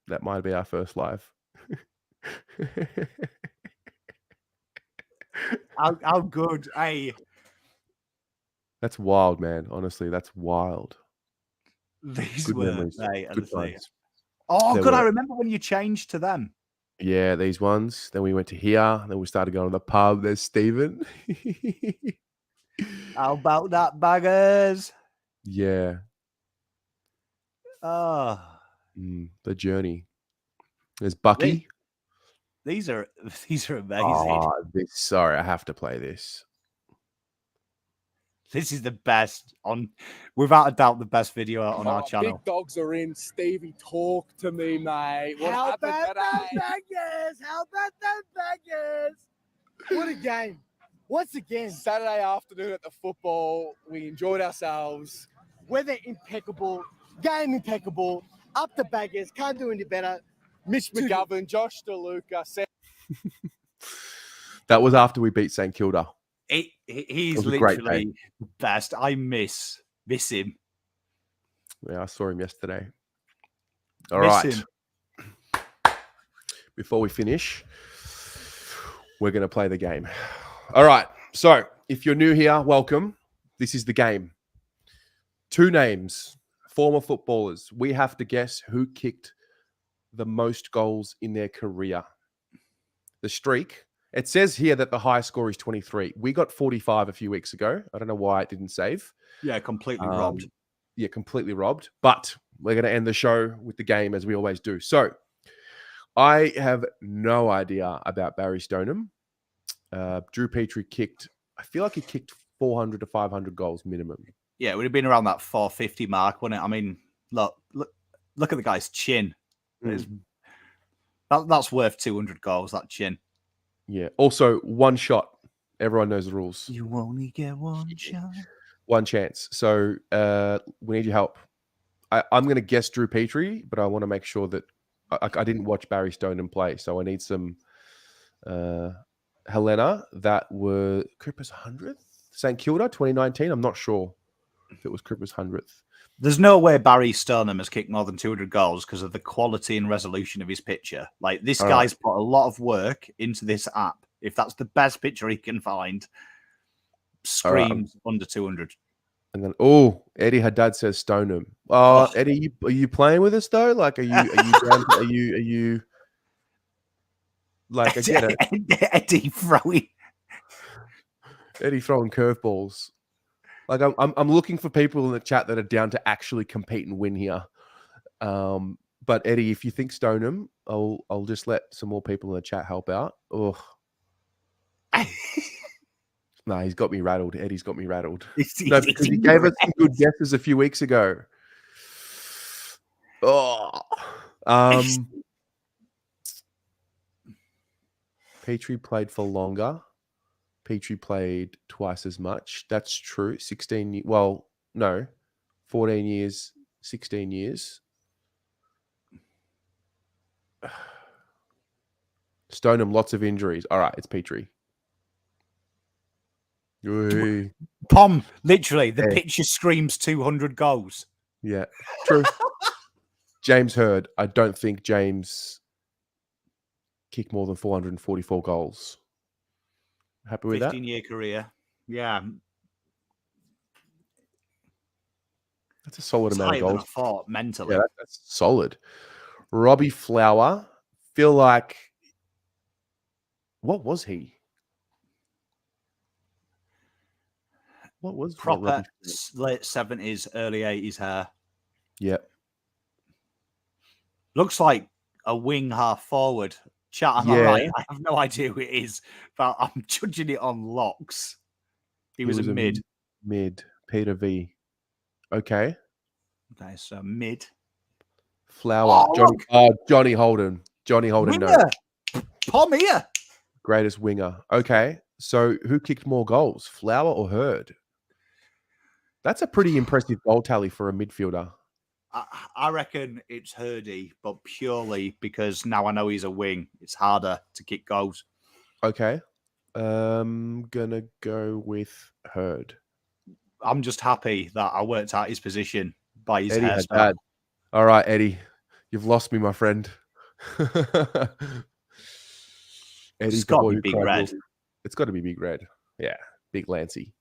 That might be our first live. How good, hey. That's wild, man. Honestly, that's wild. These good were, memories. mate, Good honestly. times. Oh, They good. I were. remember when you changed to them. Yeah, these ones. Then we went to here. Then we started going to the pub. There's Stephen. How about that, baggers? Yeah. Oh. The journey. There's Bucky. These are amazing. Oh, sorry, I have to play this. This is the best without a doubt, the best video on our channel. Big dogs are in. Stevie, talk to me, mate. What How happened about them today? baggers? How about them baggers? What a game. Once again. Saturday afternoon at the football. We enjoyed ourselves. Weather impeccable. Game impeccable. Up the baggers. Can't do any better. Mitch McGovern, Josh DeLuca. That was after we beat St Kilda. He's literally the best. I miss him. Yeah, I saw him yesterday. All right. Before we finish, we're going to play the game. All right. So if you're new here, welcome. This is the game. 2 names, former footballers. We have to guess who kicked the most goals in their career. The streak. It says here that the highest score is 23. We got 45 a few weeks ago. I don't know why it didn't save. Yeah, completely robbed. Yeah, completely robbed. But we're going to end the show with the game as we always do. So I have no idea about Barry Stoneham. Drew Petrie I feel like he kicked 400 to 500 goals minimum. Yeah, it would have been around that 450 mark, wouldn't it? I mean, look at the guy's chin. That's worth 200 goals, that chin. Yeah. Also, 1 shot. Everyone knows the rules. You only get 1 shot. 1 chance. So we need your help. I'm going to guess Drew Petrie, but I want to make sure that I didn't watch Barry Stoneham play. So I need some Helena. That were Cooper's 100th? St Kilda 2019. I'm not sure if it was Cooper's 100th. There's no way Barry Stoneham has kicked more than 200 goals because of the quality and resolution of his picture. Like, this guy's put a lot of work into this app. If that's the best picture he can find, screams under 200. And then, Eddie Haddad says Stoneham. Eddie, are you playing with us though? Like, are you like, I get it. Eddie throwing curveballs. Like, I'm looking for people in the chat that are down to actually compete and win here. But Eddie, if you think Stoneham, I'll just let some more people in the chat help out. Oh, no, he's got me rattled. Eddie's got me rattled. No, because he gave us some good guesses a few weeks ago. Petrie played for longer. Petrie played twice as much. That's true. 14 years, 16 years. Stoneham, lots of injuries. All right, it's Petrie. Pom, literally, the picture screams 200 goals. Yeah, true. James Hurd. I don't think James kick more than 444 goals. Happy with that? 15-year career. Yeah. That's a solid It's amount of higher than I goals. thought mentally. Yeah, that's solid. Robbie Flower, feel like, what was he? What was Proper Robbie? late 70s, early 80s hair. Yep. Looks like a wing half forward. Chat, am I right? I have no idea who it is, but I'm judging it on locks. He was a mid. Mid. Peter V. Okay. Okay, so mid. Flower. Oh, Johnny Holden. Johnny Holden. Winger. Palm here. Greatest winger. Okay. So who kicked more goals, Flower or Hurd? That's a pretty impressive goal tally for a midfielder. I reckon it's Hurdy, but purely because now I know he's a wing. It's harder to kick goals. Okay. Gonna go with Hurd. I'm just happy that I worked out his position by his Eddie hairstyle. Haddad. All right, Eddie. You've lost me, my friend. It's got to be Big Red. It's got to be Big Red. Yeah, Big Lancy.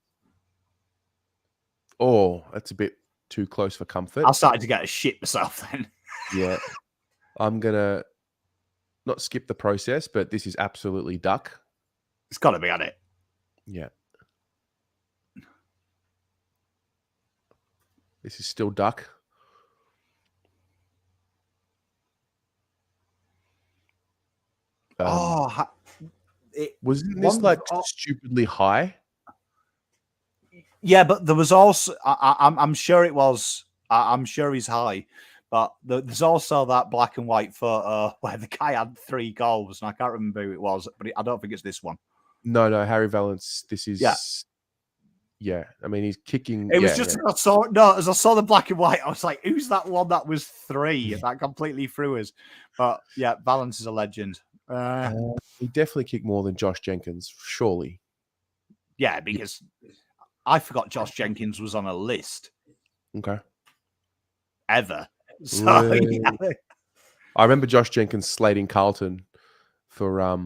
Oh, that's a bit too close for comfort. I started to get a shit myself then. Yeah. I'm going to not skip the process, but this is absolutely duck. It's got to be on it. Yeah. This is still duck. Wasn't this like stupidly high? Yeah, but there was also, I'm sure it was, I'm sure he's high, but there's also that black and white photo where the guy had 3 goals, and I can't remember who it was, but I don't think it's this one. No, Harry Valance. This is, yeah. I mean, he's kicking. It was just, as I saw the black and white, I was like, who's that one that was 3? That completely threw us. But yeah, Valance is a legend. He definitely kicked more than Josh Jenkins, surely. Yeah, because I forgot Josh Jenkins was on a list. Okay. Ever. So, really? Yeah. I remember Josh Jenkins slating Carlton for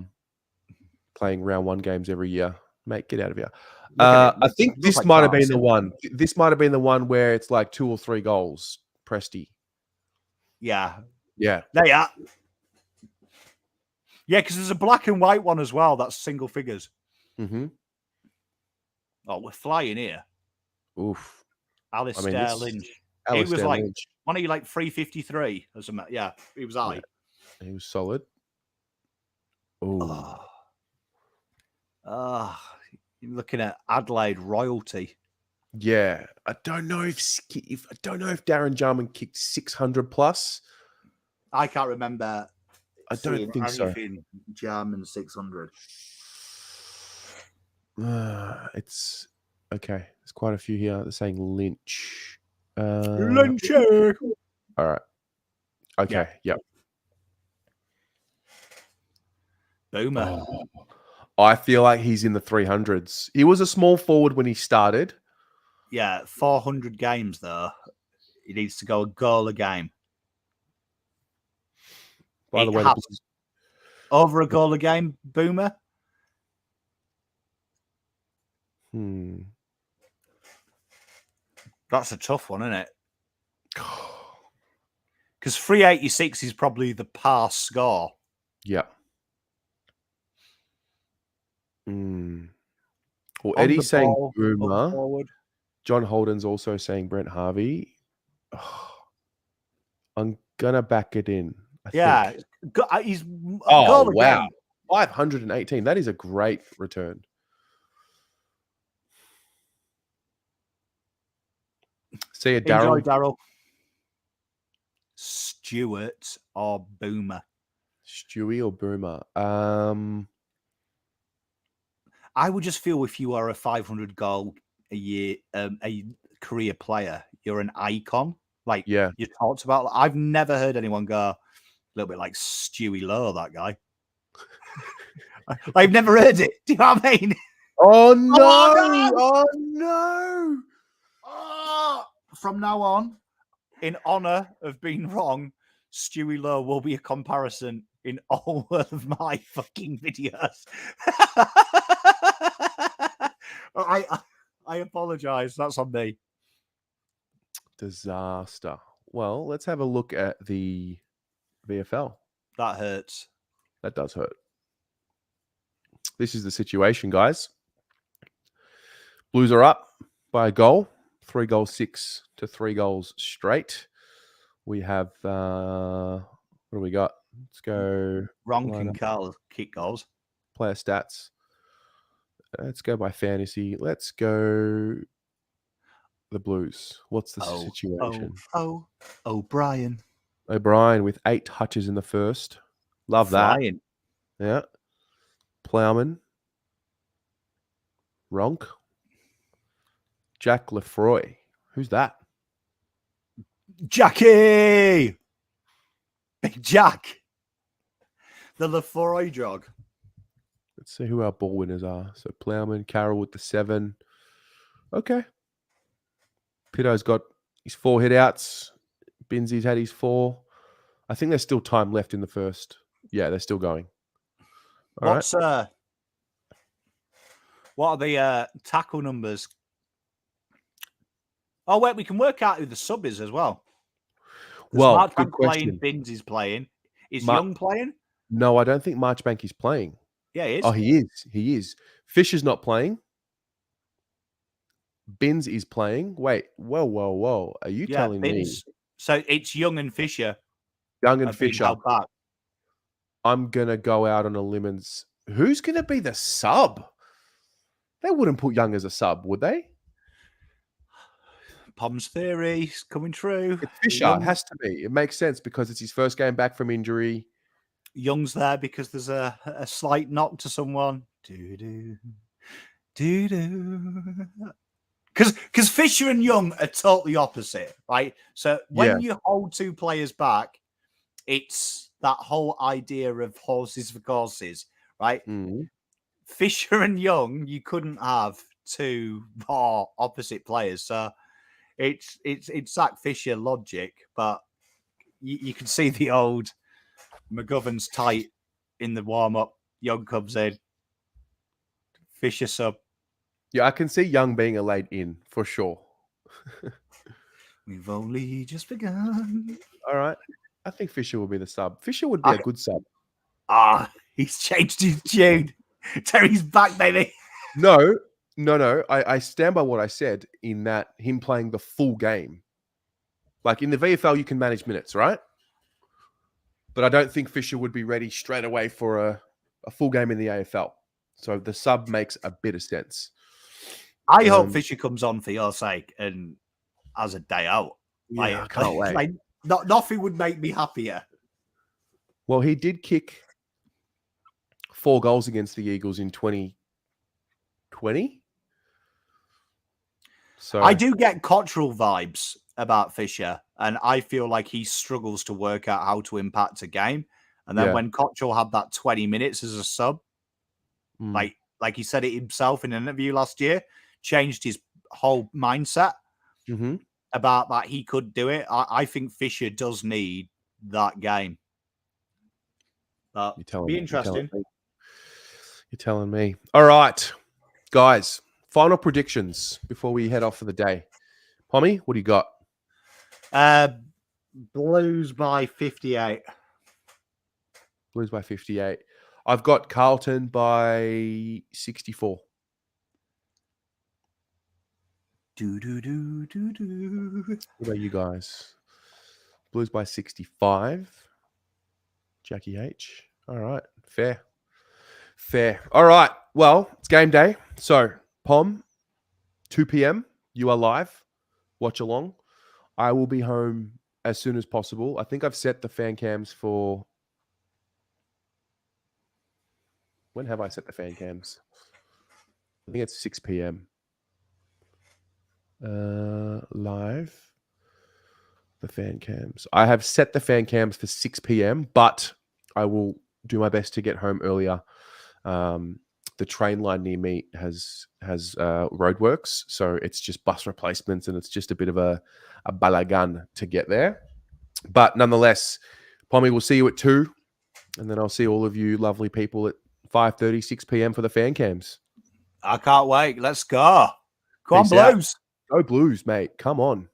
playing round 1 games every year. Mate, get out of here. I think this might have been the one. This might have been the one where it's like 2 or 3 goals. Presty. Yeah. Yeah. There you are. Yeah, because there's a black and white one as well. That's single figures. Mm-hmm. Oh, we're flying here. Oof. Alistair Lynch. He was like, one of you like 353 or something. Yeah, he was high. Yeah. He was solid. Oh. You're looking at Adelaide royalty. Yeah. I don't know if Darren Jarman kicked 600 plus. I can't remember. I don't think so. Jarman 600. It's okay. There's quite a few here. They're saying Lynch. Lynch. All right. Okay. Yep. Boomer. I feel like he's in the 300s. He was a small forward when he started. Yeah, 400 games though. He needs to go a goal a game. By the way, over a goal a game, Boomer. That's a tough one, isn't it? Because 386 is probably the pass score. Yeah. Well, Eddie's saying Boomer. John Holden's also saying Brent Harvey. I'm gonna back it in. I think. He's wow, 518. That is a great return. See you, Daryl. Enjoy, Daryl. Stewart or Boomer? Stewie or Boomer? I would just feel if you are a 500 goal a year, a career player, you're an icon. Like you talked about. I've never heard anyone go a little bit like Stewie Lowe, that guy. I've never heard it. Do you know what I mean? Oh no! Oh no! Oh, from now on, in honor of being wrong, Stewie Lowe will be a comparison in all of my fucking videos. I apologize. That's on me. Disaster. Well, let's have a look at the VFL. That hurts. That does hurt. This is the situation, guys. Blues are up by a goal, 3-6 to 3 goals straight. We have, what do we got? Let's go. Ronk and Carl kick goals. Player stats. Let's go by fantasy. Let's go the Blues. What's the situation? O'Brien. O'Brien with 8 touches in the first. Love that. Flying. Yeah. Plowman. Ronk. Jack Lefroy. Who's that? Jackie! Big Jack. The Lefroy jog. Let's see who our ball winners are. So Plowman, Carroll with the 7. Okay. Pitto's got his 4 hit outs. Binzy's had his 4. I think there's still time left in the first. Yeah, they're still going. All right. What are the tackle numbers? Oh, wait, we can work out who the sub is as well. Well, Marchbank good question. playing, Binns is playing. Is Young playing? No, I don't think Marchbank is playing. Yeah, he is. Oh, he is. He is. Fisher's not playing. Binns is playing. Wait, whoa. Are you telling Binns. me? So it's Young and Fisher. Young and Fisher. Held back. I'm going to go out on a limb and... Who's going to be the sub? They wouldn't put Young as a sub, would they? Pom's theory is coming true. It's Fisher. It has to be. It makes sense because it's his first game back from injury. Young's there because there's a slight knock to someone. Do-do. Because Fisher and Young are totally opposite, right? So when you hold 2 players back, it's that whole idea of horses for courses, right? Mm-hmm. Fisher and Young, you couldn't have 2 more opposite players. So it's Zach Fisher logic, but you can see the old McGovern's tight in the warm-up. Young comes in. Fisher sub. Yeah, I can see Young being a late in for sure. We've only just begun. All right. I think Fisher will be the sub. Fisher would be a good sub. He's changed his tune. Terry's back, baby. No. I stand by what I said in that him playing the full game. Like in the VFL, you can manage minutes, right? But I don't think Fisher would be ready straight away for a full game in the AFL. So the sub makes a bit of sense. I hope Fisher comes on for your sake and has a day out. Yeah, I can't wait. Nothing would make me happier. Well, he did kick 4 goals against the Eagles in 2020. So I do get Cottrell vibes about Fisher, and I feel like he struggles to work out how to impact a game. And then when Cottrell had that 20 minutes as a sub, like he said it himself in an interview last year, changed his whole mindset about that he could do it. I think Fisher does need that game. But be interesting. You're telling me. All right, guys. Final predictions before we head off for the day. Pommy, what do you got? Blues by 58. Blues by 58. I've got Carlton by 64. What about you guys? Blues by 65. Jackie H. All right. Fair. All right. Well, it's game day. So, Pom, 2 p.m. You are live. Watch along. I will be home as soon as possible. I think I've set the fan cams for... When have I set the fan cams? I think it's 6 p.m. Live. The fan cams. I have set the fan cams for 6 p.m., but I will do my best to get home earlier. The train line near me has roadworks, so it's just bus replacements, and it's just a bit of a balagan to get there. But nonetheless, Pommy, we'll see you at 2. And then I'll see all of you lovely people at 5:30, 6 p.m. for the fan cams. I can't wait. Let's go. Come on, Peace out. Blues. Go Blues, mate. Come on.